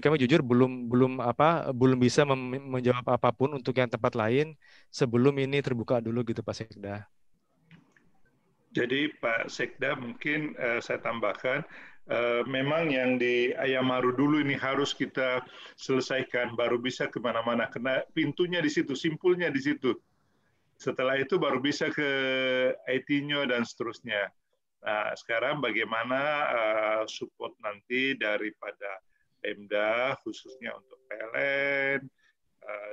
kami jujur belum bisa menjawab apapun untuk yang tempat lain sebelum ini terbuka dulu gitu Pak Sekda. Jadi Pak Sekda mungkin saya tambahkan, memang yang di Ayamaru dulu ini harus kita selesaikan baru bisa kemana-mana, karena pintunya di situ, simpulnya di situ. Setelah itu baru bisa ke IT-nya dan seterusnya. Nah, sekarang bagaimana support nanti daripada Pemda, khususnya untuk PLN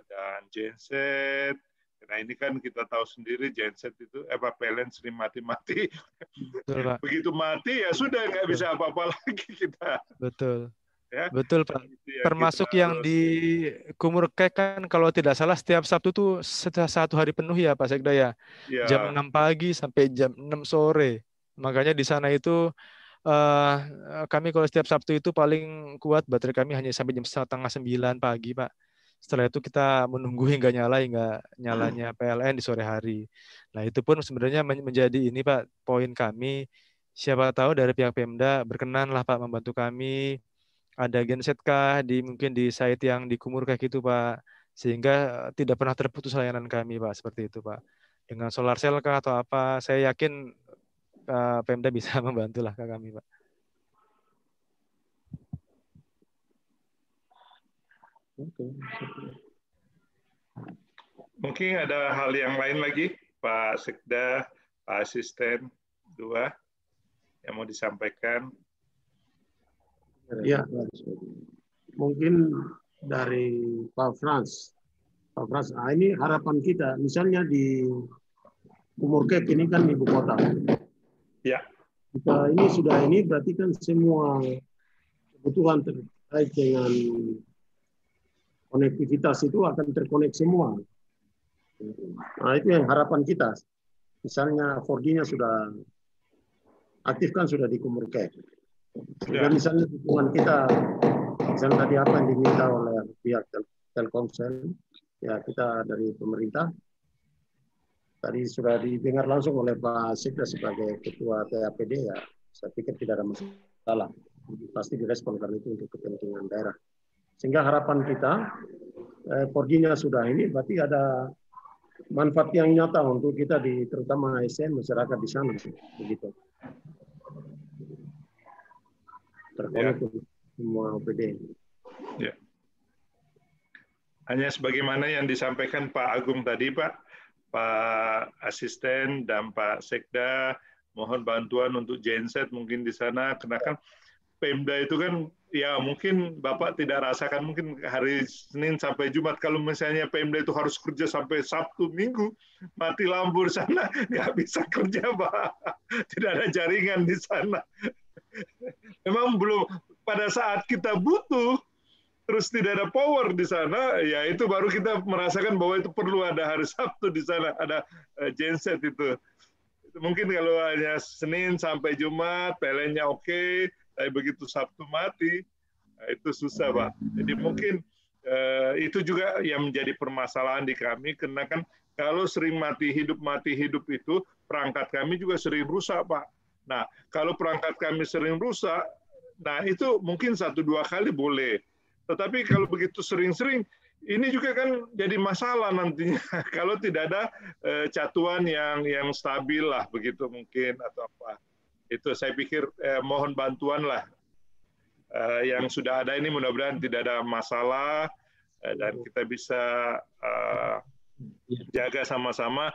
dan genset. Nah, ini kan kita tahu sendiri genset itu, PLN sering mati-mati. Begitu mati ya sudah nggak bisa apa-apa lagi kita. Betul. Ya? Betul Pak. Termasuk yang di Kumurkek kan kalau tidak salah setiap Sabtu tuh satu hari penuh ya Pak Sekda ya. Jam 6 pagi sampai jam 6 sore. Makanya di sana itu kami kalau setiap Sabtu itu paling kuat baterai kami hanya sampai jam 8:30 pagi Pak. Setelah itu kita menunggu hingga nyalanya PLN di sore hari. Nah itu pun sebenarnya menjadi ini Pak poin kami. Siapa tahu dari pihak Pemda berkenanlah Pak membantu kami. Ada genset kah mungkin di site yang di Kumur kayak gitu Pak, sehingga tidak pernah terputus layanan kami Pak, seperti itu Pak. Dengan solar cell kah atau apa, saya yakin Pemda bisa membantulah ke kami Pak. Mungkin ada hal yang lain lagi Pak Sekda, Pak Asisten 2 yang mau disampaikan. Ya, mungkin dari Pak Frans. Pak Frans, ini harapan kita, misalnya di Umurkek ini kan ibu kota. Ya. Kita ini berarti kan semua kebutuhan terkait dengan konektivitas itu akan terkonek semua. Nah, itu yang harapan kita. Misalnya 4G-nya sudah aktif kan sudah di Umurkek. Dan misalnya dukungan kita, misalnya tadi apa yang diminta oleh pihak Telkomsel, ya kita dari pemerintah, tadi sudah didengar langsung oleh Pak Sekda sebagai Ketua TAPD, ya saya pikir tidak ada masalah. Pasti direspon karena itu untuk kepentingan daerah. Sehingga harapan kita, 4G-nya sudah ini, berarti ada manfaat yang nyata untuk kita, terutama ASN, masyarakat di sana. Begitu. Terkonek semua OPD. Ya. Hanya sebagaimana yang disampaikan Pak Agung tadi, Pak Asisten dan Pak Sekda, mohon bantuan untuk genset mungkin di sana, karena kan Pemda itu kan, ya mungkin Bapak tidak rasakan, mungkin hari Senin sampai Jumat, kalau misalnya Pemda itu harus kerja sampai Sabtu, Minggu, mati lampu di sana, nggak bisa kerja, Pak. Tidak ada jaringan di sana. Memang belum, pada saat kita butuh, terus tidak ada power di sana, ya itu baru kita merasakan bahwa itu perlu ada hari Sabtu di sana, ada genset itu. Mungkin kalau hanya Senin sampai Jumat, PLN-nya oke, tapi begitu Sabtu mati, itu susah, Pak. Jadi mungkin itu juga yang menjadi permasalahan di kami, karena kan kalau sering mati hidup itu, perangkat kami juga sering rusak, Pak. Nah, kalau perangkat kami sering rusak, nah itu mungkin 1-2 kali boleh. Tetapi kalau begitu sering-sering, ini juga kan jadi masalah nantinya kalau tidak ada catuan yang stabil lah, begitu mungkin, atau apa. Itu saya pikir mohon bantuan lah. Yang sudah ada ini mudah-mudahan tidak ada masalah, dan kita bisa jaga sama-sama.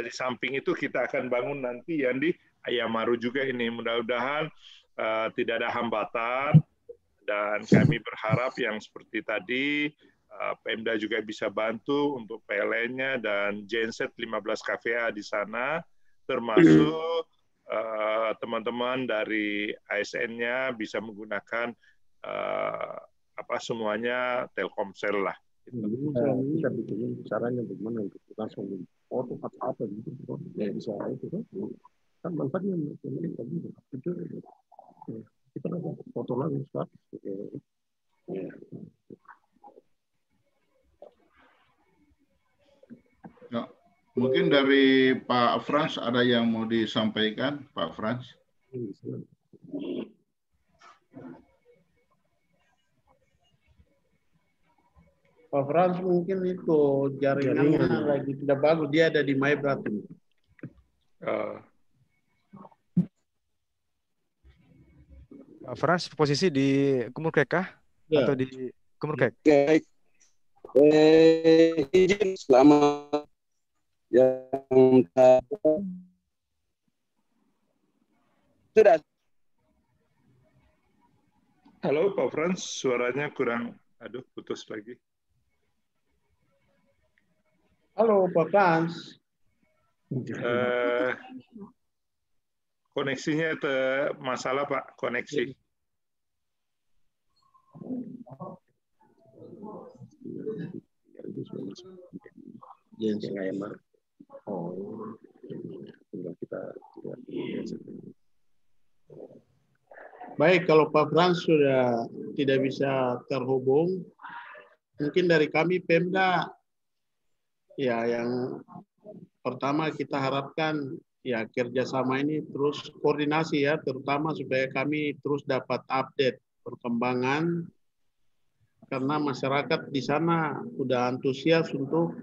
Di samping itu kita akan bangun nanti yang di Ayamaru juga ini. Mudah-mudahan tidak ada hambatan. Dan kami berharap yang seperti tadi, Pemda juga bisa bantu untuk PLN-nya dan genset 15 KVA di sana, termasuk teman-teman dari ASN-nya bisa menggunakan semuanya Telkomsel lah. Kita bikin caranya bagaimana untuk langsung foto apa gitu, ya bisa itu kan manfaatnya itu. Kita foto lagi status. Ya, mungkin dari Pak Frans ada yang mau disampaikan, Pak Frans. Pak Frans mungkin itu jaringannya lagi tidak bagus, dia ada di MyBrat. Frans posisi di Umurkek kah? Ya. Atau di Umurkek? Izin selamat yang sudah. Halo Pak Frans, suaranya kurang, putus lagi. Halo Pak Frans. Koneksinya masalah Pak, koneksi. Baik, kalau Pak Frans sudah tidak bisa terhubung, mungkin dari kami Pemda, ya yang pertama kita harapkan ya kerjasama ini terus koordinasi ya, terutama supaya kami terus dapat update perkembangan, karena masyarakat di sana sudah antusias untuk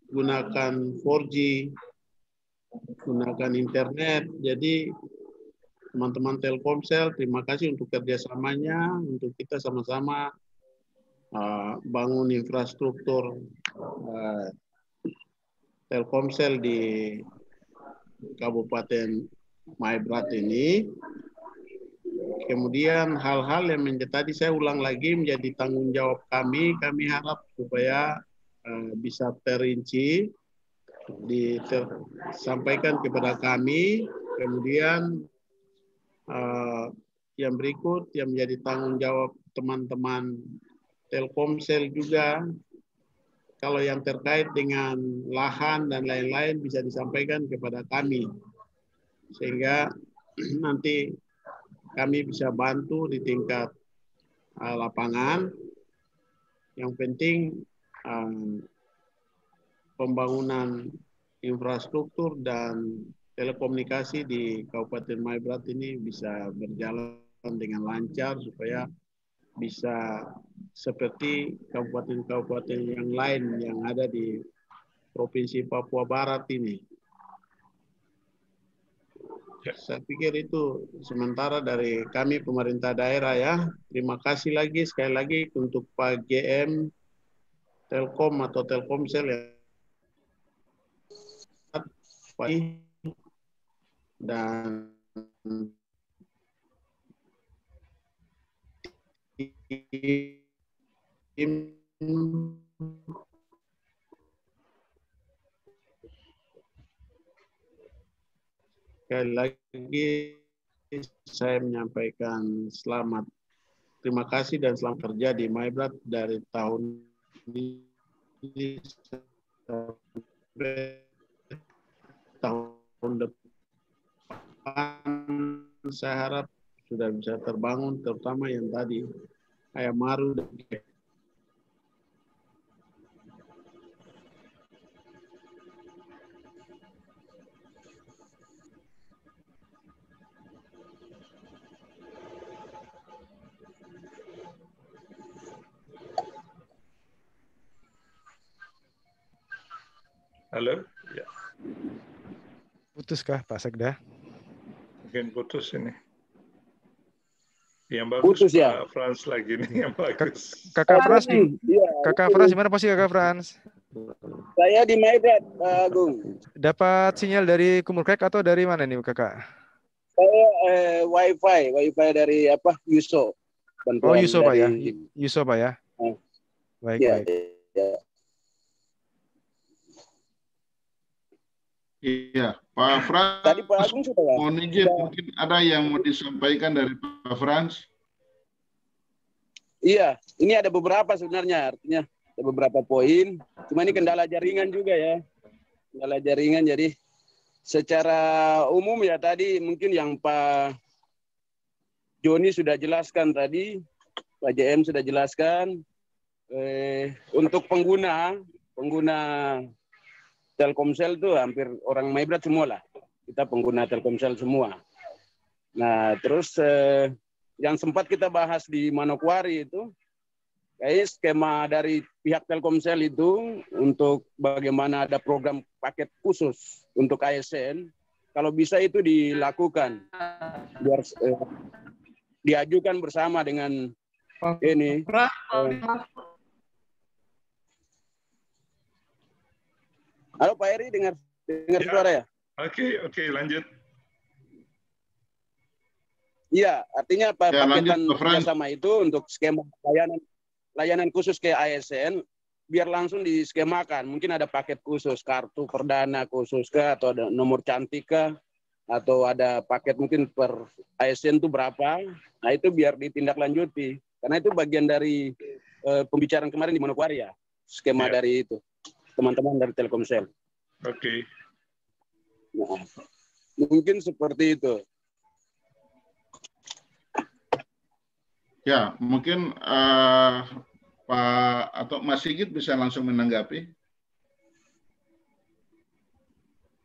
gunakan 4G, gunakan internet. Jadi teman-teman Telkomsel, terima kasih untuk kerjasamanya, untuk kita sama-sama bangun infrastruktur Telkomsel di Kabupaten MyBrat ini. kemudian hal-hal yang tadi saya ulang lagi menjadi tanggung jawab kami harap supaya bisa terinci, disampaikan kepada kami, kemudian yang berikut yang menjadi tanggung jawab teman-teman Telkomsel juga, kalau yang terkait dengan lahan dan lain-lain bisa disampaikan kepada kami, sehingga nanti kami bisa bantu di tingkat lapangan. Yang penting pembangunan infrastruktur dan telekomunikasi di Kabupaten Maibrat ini bisa berjalan dengan lancar supaya bisa seperti kabupaten-kabupaten yang lain yang ada di Provinsi Papua Barat ini. Saya pikir itu sementara dari kami pemerintah daerah ya. Terima kasih lagi sekali lagi untuk Pak GM Telkom atau Telkomsel ya. Dan tim sekali lagi saya menyampaikan selamat, terima kasih dan selamat kerja di Maibrat dari tahun ini sampai tahun depan. Saya harap sudah bisa terbangun, terutama yang tadi kayak Maru dan Halo? Ya. Putuskah Pak Sekda? Mungkin putus ini. Yang bagus putus, ya? Pak Frans lagi nih yang bagus. Kakak Frans, Kakak Frans di mana posisi Kakak Frans? Saya di Maibrat, Pak Agung. Dapat sinyal dari Kumulkrek atau dari mana nih Kakak? Saya wifi dari apa? Yuso. Oh Yuso Pak ya, Yuso Pak ya. Baik ya, baik. Ya. Iya, Pak Frans. Tadi Pak Agung sudah ya? Mohon izin, mungkin ada yang mau disampaikan dari Pak Frans. Iya, ini ada beberapa sebenarnya, artinya ada beberapa poin. Cuma ini kendala jaringan juga ya. Kendala jaringan, jadi secara umum ya tadi mungkin yang Pak Joni sudah jelaskan tadi, Pak JM sudah jelaskan. Untuk pengguna Telkomsel itu hampir orang Maibrat semua lah. Kita pengguna Telkomsel semua. Nah, terus yang sempat kita bahas di Manokwari itu, kayaknya skema dari pihak Telkomsel itu untuk bagaimana ada program paket khusus untuk ASN, kalau bisa itu dilakukan. Biar diajukan bersama dengan ini. Halo Pak Eri, dengar ya. Suara ya? Oke, lanjut. Iya, artinya paketan kerjasama itu untuk skema layanan khusus ke ASN, biar langsung diskemakan. Mungkin ada paket khusus, kartu perdana khusus kah, atau ada nomor cantik kah, atau ada paket mungkin per ASN itu berapa. Nah itu biar ditindaklanjuti. Karena itu bagian dari pembicaraan kemarin di Manokwari ya, skema dari itu. Teman-teman dari Telkomsel. Oke. Nah, mungkin seperti itu. Ya, mungkin Pak atau Mas Sigit bisa langsung menanggapi.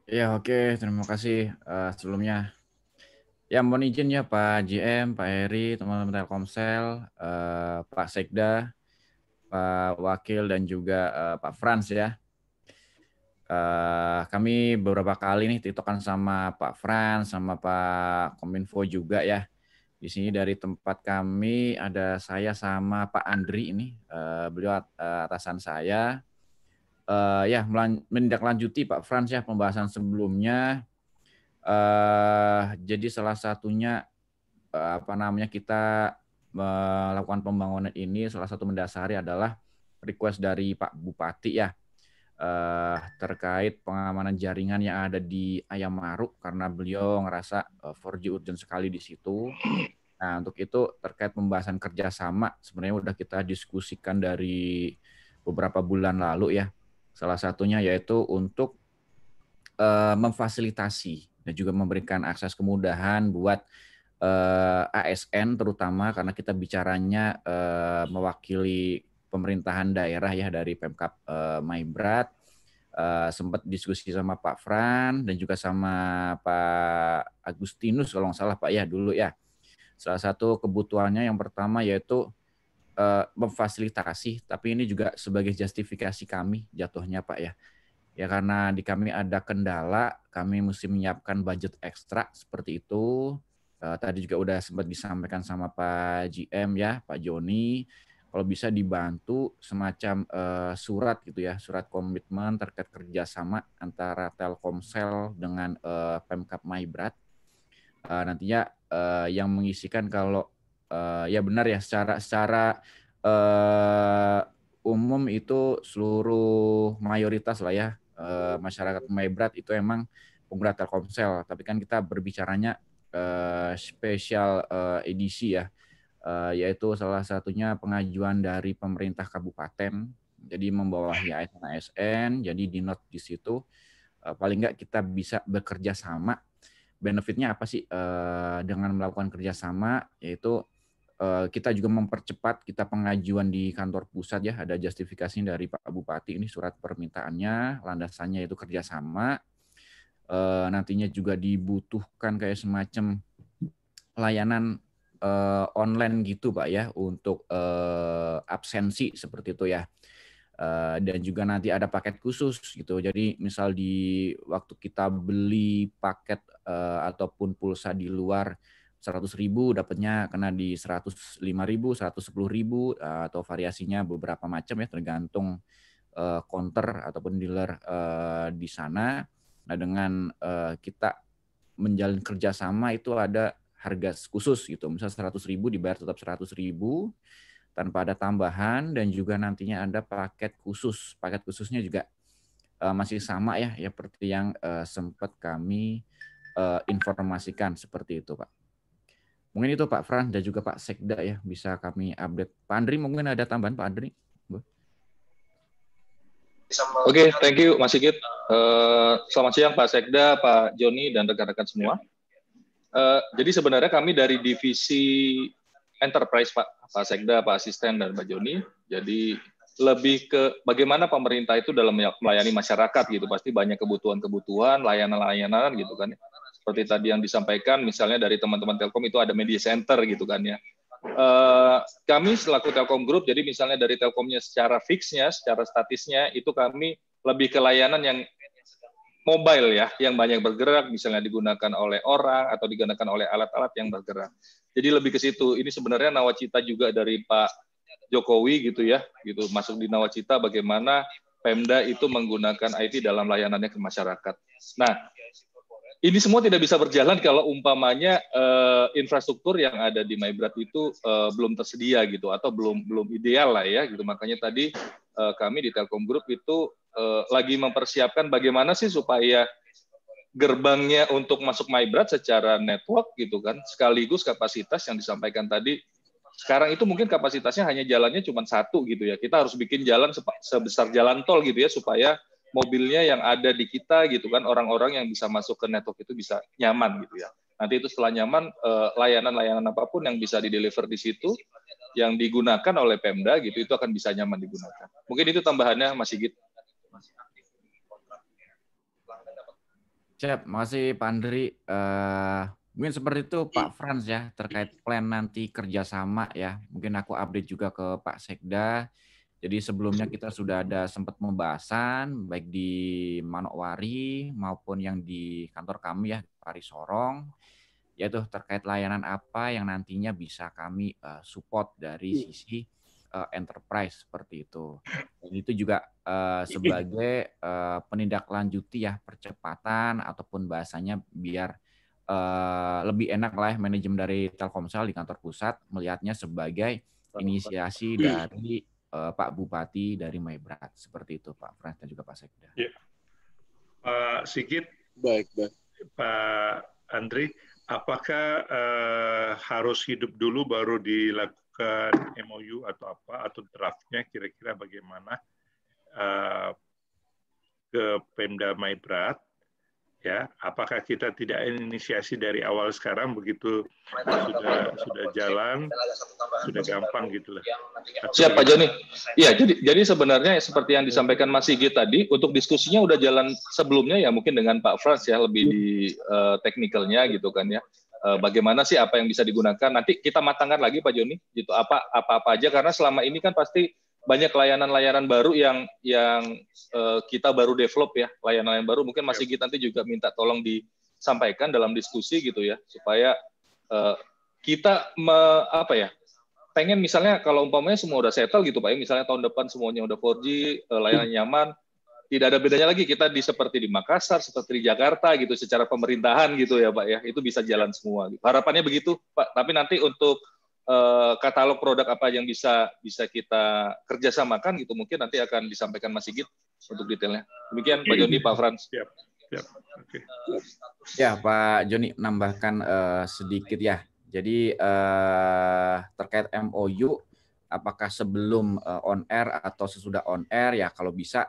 Ya, oke. Terima kasih sebelumnya. Ya, mohon izin ya Pak JM, Pak Heri, teman-teman Telkomsel, Pak Sekda, Pak Wakil, dan juga Pak Frans ya. Kami beberapa kali nih tiktokan sama Pak Frans, sama Pak Kominfo juga ya. Di sini dari tempat kami ada saya sama Pak Andri ini, beliau atasan saya. Ya menindaklanjuti Pak Frans ya pembahasan sebelumnya. Jadi salah satunya kita melakukan pembangunan ini salah satu mendasari adalah request dari Pak Bupati ya, terkait pengamanan jaringan yang ada di Ayam Maruk karena beliau ngerasa 4G urgent sekali di situ. Nah, untuk itu terkait pembahasan kerjasama sebenarnya udah kita diskusikan dari beberapa bulan lalu ya. Salah satunya yaitu untuk memfasilitasi dan juga memberikan akses kemudahan buat ASN terutama karena kita bicaranya mewakili pemerintahan daerah ya dari Pemkab Maibrat. Sempat diskusi sama Pak Fran dan juga sama Pak Agustinus kalau nggak salah Pak ya dulu ya. Salah satu kebutuhannya yang pertama yaitu memfasilitasi, tapi ini juga sebagai justifikasi kami jatuhnya Pak ya. Ya karena di kami ada kendala, kami mesti menyiapkan budget ekstra seperti itu. Tadi juga udah sempat disampaikan sama Pak GM ya, Pak Joni, kalau bisa dibantu semacam surat gitu ya, surat komitmen terkait kerjasama antara Telkomsel dengan Pemkab Maibrat. Nantinya yang mengisikan kalau ya benar ya secara umum itu seluruh mayoritas lah ya masyarakat Maibrat itu emang pengguna Telkomsel, tapi kan kita berbicaranya spesial edisi ya, yaitu salah satunya pengajuan dari pemerintah kabupaten, jadi membawahi ASN, jadi di note di situ paling nggak kita bisa bekerja sama. Benefitnya apa sih dengan melakukan kerjasama, yaitu kita juga mempercepat kita pengajuan di kantor pusat ya, ada justifikasi dari Pak Bupati ini surat permintaannya, landasannya itu kerjasama. Nantinya juga dibutuhkan kayak semacam layanan online gitu Pak ya untuk absensi seperti itu ya, dan juga nanti ada paket khusus gitu, jadi misal di waktu kita beli paket ataupun pulsa di luar 100.000 dapatnya kena di 105.000, 110.000 atau variasinya beberapa macam ya tergantung counter ataupun dealer di sana. Nah dengan kita menjalin kerjasama itu ada harga khusus gitu, misal 100.000 dibayar tetap 100.000 tanpa ada tambahan, dan juga nantinya ada paket khusus. Paket khususnya juga masih sama ya, seperti yang sempat kami informasikan seperti itu Pak. Mungkin itu Pak Fran dan juga Pak Sekda ya bisa kami update. Pak Andri mungkin ada tambahan Pak Andri? Oke, thank you Mas Sigit. Selamat siang Pak Sekda, Pak Joni, dan rekan-rekan semua. Jadi sebenarnya kami dari divisi Enterprise Pak Sekda, Pak Asisten, dan Pak Joni. Jadi lebih ke bagaimana pemerintah itu dalam melayani masyarakat gitu. Pasti banyak kebutuhan-kebutuhan, layanan-layanan gitu kan. Seperti tadi yang disampaikan, misalnya dari teman-teman Telkom itu ada media center gitu kan ya. Kami selaku Telkom Group, jadi misalnya dari Telkomnya secara fixnya, secara statisnya, itu kami lebih ke layanan yang mobile ya, yang banyak bergerak, misalnya digunakan oleh orang atau digunakan oleh alat-alat yang bergerak. Jadi lebih ke situ. Ini sebenarnya nawacita juga dari Pak Jokowi gitu ya, gitu masuk di nawacita bagaimana Pemda itu menggunakan IT dalam layanannya ke masyarakat. Nah, ini semua tidak bisa berjalan kalau umpamanya infrastruktur yang ada di Maibrat itu belum tersedia gitu, atau belum ideal lah ya gitu. Makanya tadi kami di Telkom Group itu lagi mempersiapkan bagaimana sih supaya gerbangnya untuk masuk Maibrat secara network gitu kan, sekaligus kapasitas yang disampaikan tadi. Sekarang itu mungkin kapasitasnya hanya jalannya cuma satu gitu ya. Kita harus bikin jalan sebesar jalan tol gitu ya, supaya mobilnya yang ada di kita gitu kan, orang-orang yang bisa masuk ke network itu bisa nyaman gitu ya. Nanti itu setelah nyaman, layanan-layanan apapun yang bisa di-deliver di situ, yang digunakan oleh Pemda gitu, itu akan bisa nyaman digunakan. Mungkin itu tambahannya Mas Sigit. Siap, makasih Pak Andri. Mungkin seperti itu Pak Frans ya, terkait plan nanti kerjasama ya. Mungkin aku update juga ke Pak Sekda. Jadi sebelumnya kita sudah ada sempat pembahasan baik di Manokwari maupun yang di kantor kami ya, Pari Sorong, yaitu terkait layanan apa yang nantinya bisa kami support dari sisi enterprise seperti itu. Dan itu juga sebagai penindaklanjuti ya, percepatan ataupun bahasanya biar lebih enak lah manajemen dari Telkomsel di kantor pusat melihatnya sebagai inisiasi dari Pak Bupati dari Maibrat. Seperti itu Pak Frans dan juga Pak Sekda. Ya. Pak Sigit, baik. Pak Andri, apakah harus hidup dulu baru dilakukan MOU atau apa, atau draftnya kira-kira bagaimana ke Pemda Maibrat? Ya, apakah kita tidak inisiasi dari awal sekarang begitu sudah jalan, sudah gampang gitu lah. Siap Pak Joni. Iya, jadi sebenarnya seperti yang disampaikan Mas Sigit tadi, untuk diskusinya udah jalan sebelumnya ya mungkin dengan Pak Frans ya lebih di teknikalnya gitu kan ya. Bagaimana sih apa yang bisa digunakan? Nanti kita matangkan lagi Pak Joni, gitu apa aja karena selama ini kan pasti banyak layanan-layanan baru yang kita baru develop ya, layanan baru. Mungkin Mas Sigit nanti juga minta tolong disampaikan dalam diskusi gitu ya, supaya kita pengen misalnya kalau umpamanya semua udah settle gitu Pak ya, misalnya tahun depan semuanya udah 4G, layanan nyaman, tidak ada bedanya lagi kita seperti di Makassar, seperti di Jakarta gitu, secara pemerintahan gitu ya Pak ya, itu bisa jalan semua. Harapannya begitu Pak, tapi nanti untuk katalog produk apa yang bisa kita kerjasamakan gitu mungkin nanti akan disampaikan Mas Sigit untuk detailnya. Demikian Pak Joni, Pak Frans. Siap. Okay. Ya Pak Joni nambahkan sedikit ya. Jadi terkait MOU, apakah sebelum on air atau sesudah on air ya kalau bisa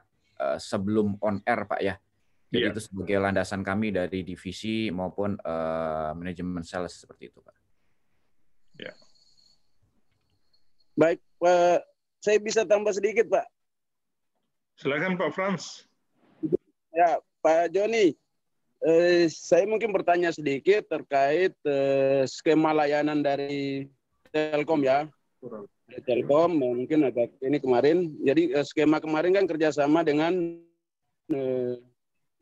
sebelum on air Pak ya. Jadi itu sebagai landasan kami dari divisi maupun manajemen sales seperti itu Pak. Ya. Baik, Pak, saya bisa tambah sedikit, Pak. Silakan Pak Frans. Ya, Pak Joni, saya mungkin bertanya sedikit terkait skema layanan dari Telkom ya. Telkom mungkin agak ini kemarin. Jadi skema kemarin kan kerjasama dengan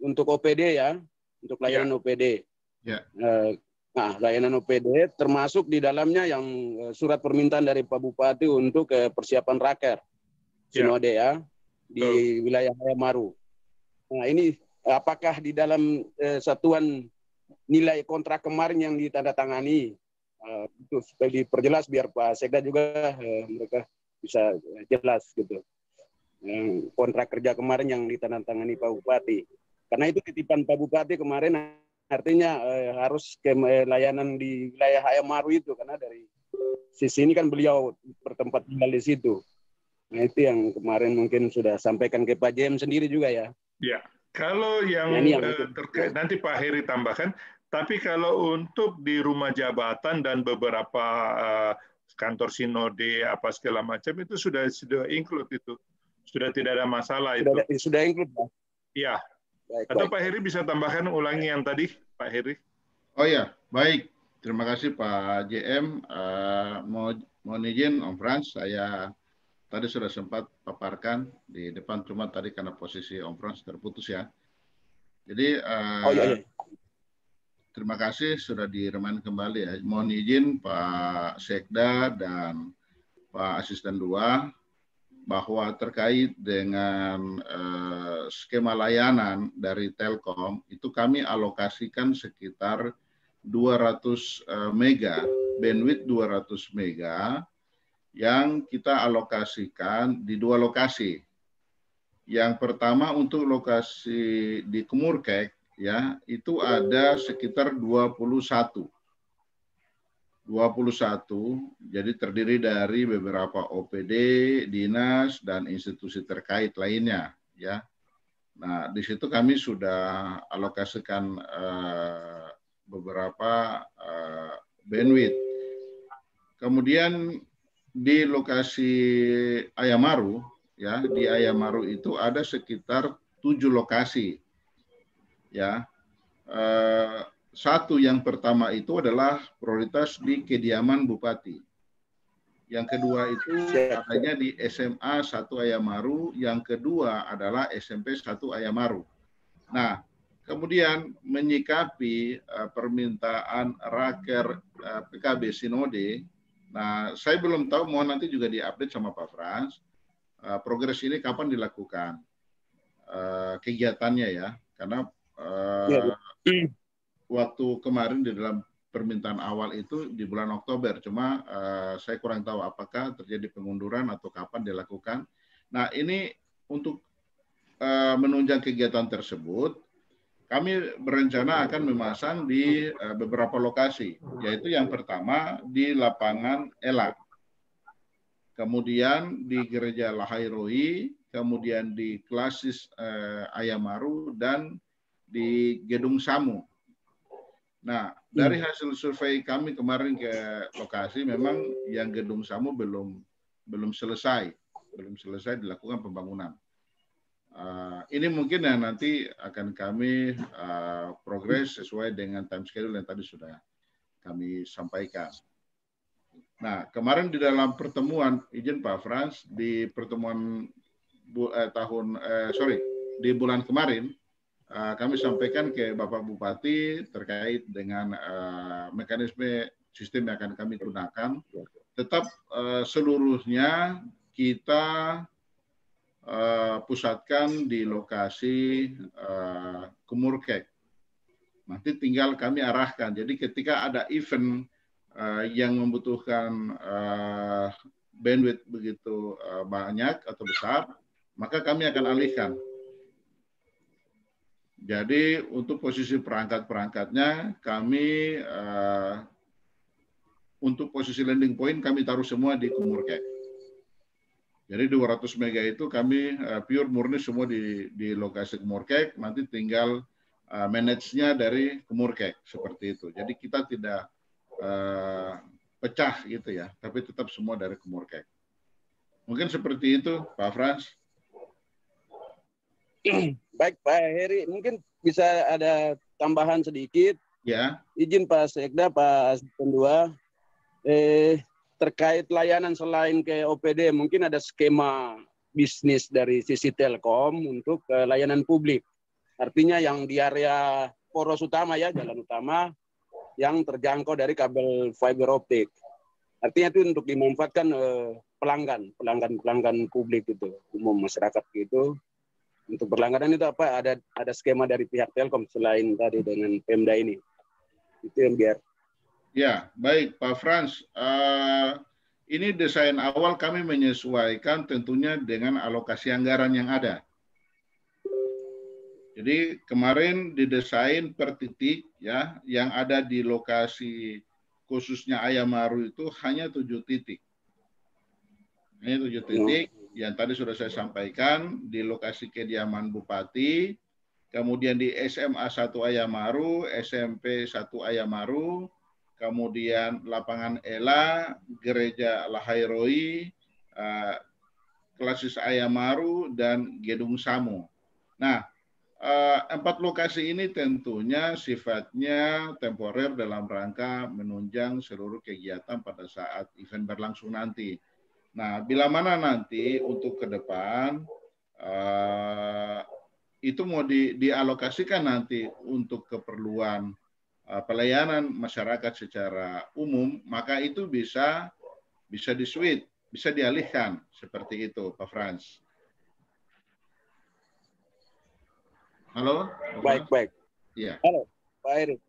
untuk OPD ya, untuk layanan OPD. Ya. Nah, layanan OPD termasuk di dalamnya yang surat permintaan dari Pak Bupati untuk persiapan raker Sinode ya di wilayah Hayamaru. Nah, ini apakah di dalam satuan nilai kontrak kemarin yang ditandatangani itu supaya diperjelas biar Pak Sekda juga mereka bisa jelas gitu. Kontrak kerja kemarin yang ditandatangani Pak Bupati. Karena itu titipan Pak Bupati kemarin. Artinya harus layanan di wilayah Hayamaru itu karena dari sisi ini kan beliau bertempat tinggal di situ. Nah itu yang kemarin mungkin sudah sampaikan ke Pak JM sendiri juga ya. Ya, kalau yang terkait nanti Pak Heri tambahkan. Tapi kalau untuk di rumah jabatan dan beberapa kantor sinode apa segala macam itu sudah include itu, sudah tidak ada masalah itu. Sudah include Pak. Iya. Atau Pak Heri bisa tambahkan ulangi yang tadi, Pak Heri? Oh ya, baik. Terima kasih Pak JM. Mohon izin Om Frans, saya tadi sudah sempat paparkan di depan, cuma tadi karena posisi Om Frans terputus ya. Jadi terima kasih sudah diremind kembali ya. Mohon izin Pak Sekda dan Pak Asisten 2 bahwa terkait dengan skema layanan dari Telkom itu kami alokasikan sekitar 200 mega, bandwidth 200 mega yang kita alokasikan di 2 lokasi. Yang pertama untuk lokasi di Kemurkek ya, itu ada sekitar 21, jadi terdiri dari beberapa OPD, dinas, dan institusi terkait lainnya. Ya. Nah, di situ kami sudah alokasikan beberapa bandwidth. Kemudian di lokasi Hayamaru, ya, di Hayamaru itu ada sekitar 7 lokasi. Ya. Satu yang pertama itu adalah prioritas di kediaman Bupati. Yang kedua itu adanya di SMA 1 Hayamaru, yang kedua adalah SMP 1 Hayamaru. Nah, kemudian menyikapi permintaan raker PKB Sinode, nah saya belum tahu, mohon nanti juga diupdate sama Pak Frans, progres ini kapan dilakukan kegiatannya ya, karena waktu kemarin di dalam permintaan awal itu di bulan Oktober, cuma saya kurang tahu apakah terjadi pengunduran atau kapan dilakukan. Nah, ini untuk menunjang kegiatan tersebut, kami berencana akan memasang di beberapa lokasi, yaitu yang pertama di lapangan Ela, kemudian di Gereja Lahairoi, kemudian di Klasis Ayamaru, dan di Gedung Samu. Nah, dari hasil survei kami kemarin ke lokasi, memang yang Gedung Samu belum selesai dilakukan pembangunan. Ini mungkin yang nanti akan kami progres sesuai dengan time schedule yang tadi sudah kami sampaikan. Nah, kemarin di dalam pertemuan, izin Pak Frans, di pertemuan di bulan kemarin, kami sampaikan ke Bapak Bupati terkait dengan mekanisme sistem yang akan kami gunakan. Tetap seluruhnya kita pusatkan di lokasi Kumurkek. Nanti tinggal kami arahkan. Jadi ketika ada event yang membutuhkan bandwidth begitu banyak atau besar, maka kami akan alihkan. Jadi untuk posisi perangkat-perangkatnya kami untuk posisi landing point kami taruh semua di Kumurkek. Jadi 200 mega itu kami pure murni semua di lokasi Kumurkek, nanti tinggal manage-nya dari Kumurkek seperti itu. Jadi kita tidak pecah gitu ya, tapi tetap semua dari Kumurkek. Mungkin seperti itu, Pak Frans. Baik, Pak Heri, mungkin bisa ada tambahan sedikit. Ya. Izin Pak Sekda, Pak Asisten 2, terkait layanan selain ke OPD, mungkin ada skema bisnis dari sisi Telkom untuk layanan publik. Artinya yang di area poros utama ya, jalan utama, yang terjangkau dari kabel fiber optik. Artinya itu untuk dimanfaatkan pelanggan publik itu, umum masyarakat gitu. Untuk berlangganan itu apa? Ada skema dari pihak Telkom selain tadi dengan Pemda ini. Itu yang biar. Ya, baik Pak Frans. Ini desain awal kami menyesuaikan tentunya dengan alokasi anggaran yang ada. Jadi kemarin didesain per titik ya, yang ada di lokasi khususnya Ayamaru itu hanya 7 titik. Hanya 7 titik. Yang tadi sudah saya sampaikan di lokasi kediaman Bupati, kemudian di SMA 1 Ayamaru, SMP 1 Ayamaru, kemudian lapangan Ela, Gereja Lahairoi, Klasis Ayamaru, dan Gedung Samu. Nah, 4 lokasi ini tentunya sifatnya temporer dalam rangka menunjang seluruh kegiatan pada saat event berlangsung nanti. Nah, bila mana nanti untuk ke depan itu mau dialokasikan nanti untuk keperluan pelayanan masyarakat secara umum, maka itu bisa di-switch, bisa dialihkan seperti itu, Pak Frans. Halo? Baik. Iya. Halo, Pak Eri.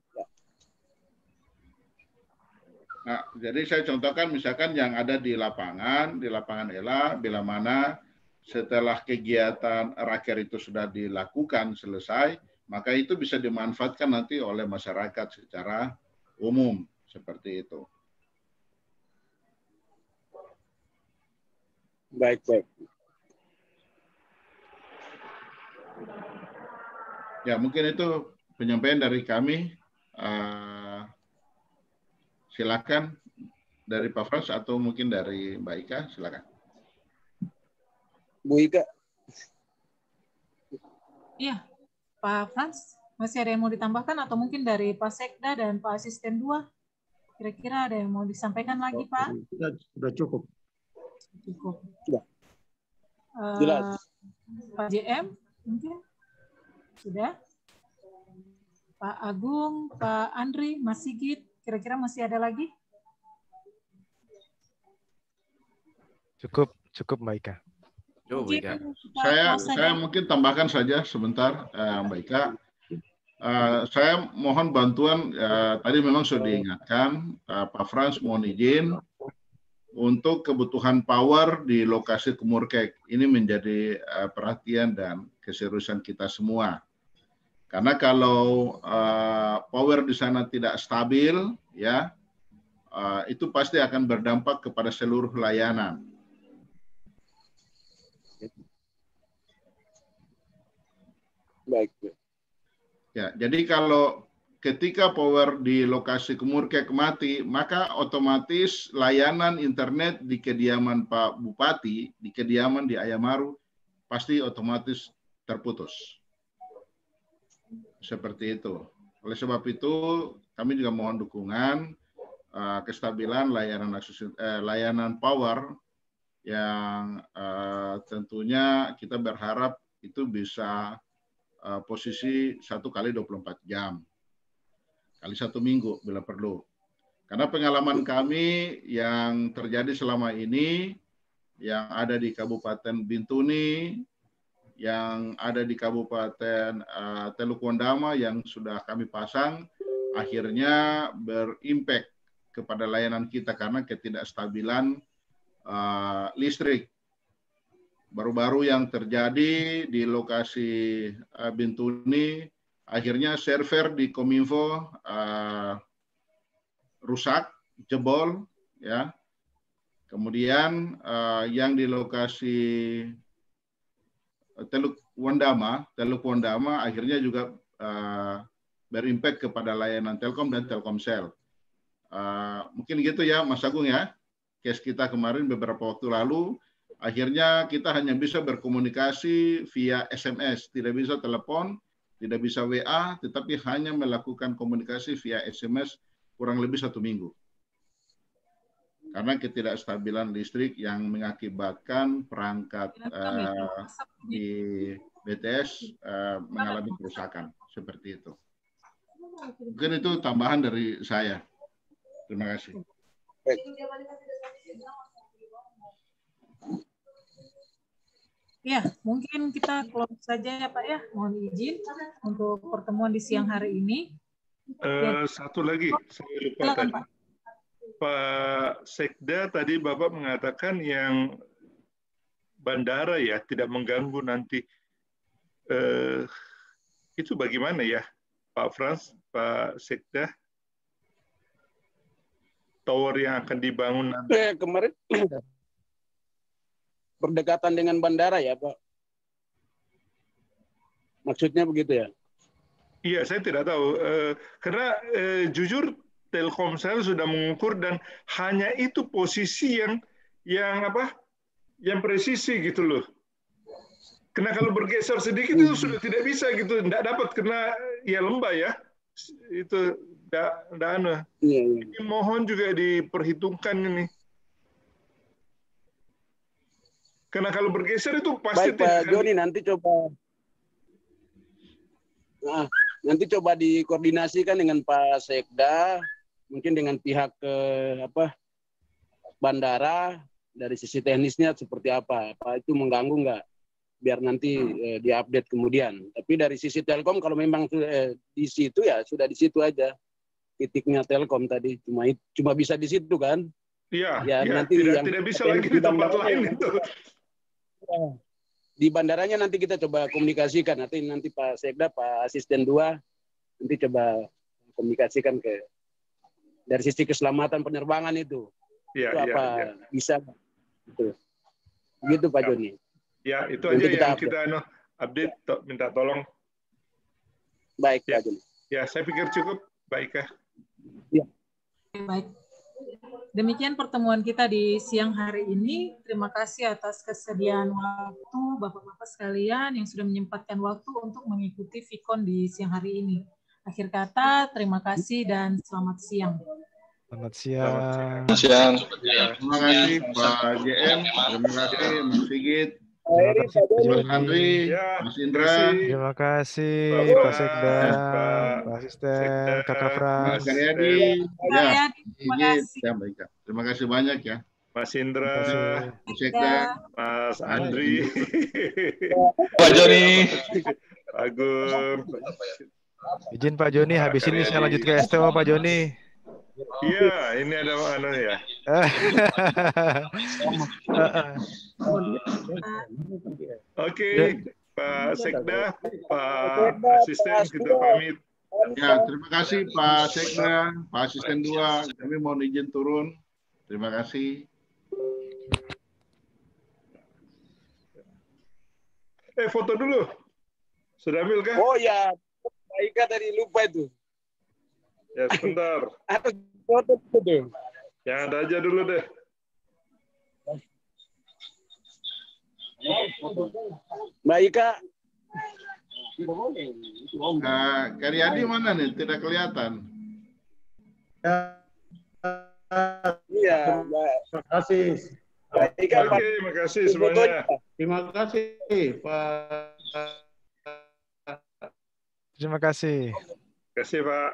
Nah, jadi saya contohkan misalkan yang ada di lapangan Ela, bila mana setelah kegiatan raker itu sudah dilakukan selesai, maka itu bisa dimanfaatkan nanti oleh masyarakat secara umum, seperti itu. Baik. Ya, mungkin itu penyampaian dari kami. Silakan dari Pak Frans atau mungkin dari Mbak Ika, silakan. Bu Ika. Iya, Pak Frans, masih ada yang mau ditambahkan atau mungkin dari Pak Sekda dan Pak Asisten 2? Kira-kira ada yang mau disampaikan lagi, Pak? Sudah cukup. Cukup. Sudah. Jelas. Pak JM, mungkin? Sudah. Pak Agung, Pak Andri, Mas Sigit, kira-kira masih ada lagi? Cukup Mbak Ika. Saya mungkin tambahkan saja sebentar, Mbak Ika. Saya mohon bantuan, tadi memang sudah diingatkan, Pak Frans mohon izin untuk kebutuhan power di lokasi Kumurkek. Ini menjadi perhatian dan keseriusan kita semua. Karena kalau power di sana tidak stabil, ya, itu pasti akan berdampak kepada seluruh layanan. Baik. Ya, jadi kalau ketika power di lokasi Kumurkek mati, maka otomatis layanan internet di kediaman Pak Bupati, di kediaman di Ayamaru, pasti otomatis terputus. Seperti itu. Oleh sebab itu, kami juga mohon dukungan kestabilan layanan power yang tentunya kita berharap itu bisa posisi 1 kali 24 jam. Kali 1 minggu bila perlu. Karena pengalaman kami yang terjadi selama ini, yang ada di Kabupaten Bintuni, yang ada di Kabupaten Teluk Wondama yang sudah kami pasang, akhirnya berimpact kepada layanan kita karena ketidakstabilan listrik. Baru-baru yang terjadi di lokasi Bintuni, akhirnya server di Kominfo rusak, jebol, ya. Kemudian yang di lokasi Teluk Wondama akhirnya juga berimpact kepada layanan Telkom dan Telkomsel. Mungkin gitu ya, Mas Agung ya. Case kita kemarin beberapa waktu lalu. Akhirnya kita hanya bisa berkomunikasi via SMS, tidak bisa telepon, tidak bisa WA, tetapi hanya melakukan komunikasi via SMS kurang lebih 1 minggu. Karena ketidakstabilan listrik yang mengakibatkan perangkat di BTS mengalami kerusakan, seperti itu. Mungkin itu tambahan dari saya. Terima kasih. Ya, mungkin kita close saja ya Pak ya. Mohon izin untuk pertemuan di siang hari ini. Satu lagi, saya lupa tadi. Pak Sekda tadi Bapak mengatakan yang bandara ya tidak mengganggu nanti. Itu bagaimana ya, Pak Frans, Pak Sekda? Tower yang akan dibangun nanti. Kemarin berdekatan dengan bandara ya, Pak? Maksudnya begitu ya? Iya, saya tidak tahu. Karena jujur Telkomsel sudah mengukur dan hanya itu posisi yang presisi gitu loh. Karena kalau bergeser sedikit itu sudah tidak bisa gitu, tidak dapat karena ya lembah ya. Itu tidak aneh. Ini mohon juga diperhitungkan ini. Karena kalau bergeser itu pasti. Baik Pak Joni, nanti coba dikoordinasikan dengan Pak Sekda, mungkin dengan pihak bandara dari sisi teknisnya seperti apa itu mengganggu nggak? Biar nanti diupdate kemudian. Tapi dari sisi Telkom kalau memang di situ ya sudah di situ aja titiknya Telkom tadi cuma bisa di situ kan? Iya. Ya, nanti tidak bisa lagi di tempat lain itu. Di bandaranya nanti kita coba komunikasikan, nanti Pak Sekda, Pak Asisten 2 nanti coba komunikasikan dari sisi keselamatan penerbangan itu. Ya, itu apa bisa gitu. Begitu Pak Joni. Ya, itu aja yang kita update, minta tolong. Baik Pak Joni. Ya, saya pikir cukup. Baik ya. Ya. Baik. Demikian pertemuan kita di siang hari ini. Terima kasih atas kesediaan waktu Bapak-Bapak sekalian yang sudah menyempatkan waktu untuk mengikuti Vicon di siang hari ini. Akhir kata, terima kasih dan selamat siang. Selamat siang. Selamat siang. Terima kasih Pak JM, terima kasih Mas Sigit, Mas Andri, Mas Indra. Terima kasih Pak Sekda, Pak Asisten, Kakak Frans. Mas Karyadi. Terima kasih banyak ya. Mas Indra, Mas Sekda, Mas Andri, Pak Joni, Agung. Izin Pak Joni, habis ini saya lanjut ke STO Pak Joni. Iya, ini ada anu ya. Oke, Pak Sekda, Pak Asisten, kita pamit. Ya, terima kasih Pak Sekda, Pak Asisten 2. Kami mohon izin turun. Terima kasih. Foto dulu. Sudah ambil kah? Oh ya, Pak Ika tadi lupa itu. Ya, sebentar. Harus foto dulu. Yang ada aja dulu deh. Mbak Ika. Karyadi mana nih? Tidak kelihatan. Iya, terima kasih. Oke, terima kasih semuanya. Terima kasih, Pak. Terima kasih. Terima kasih, Pak.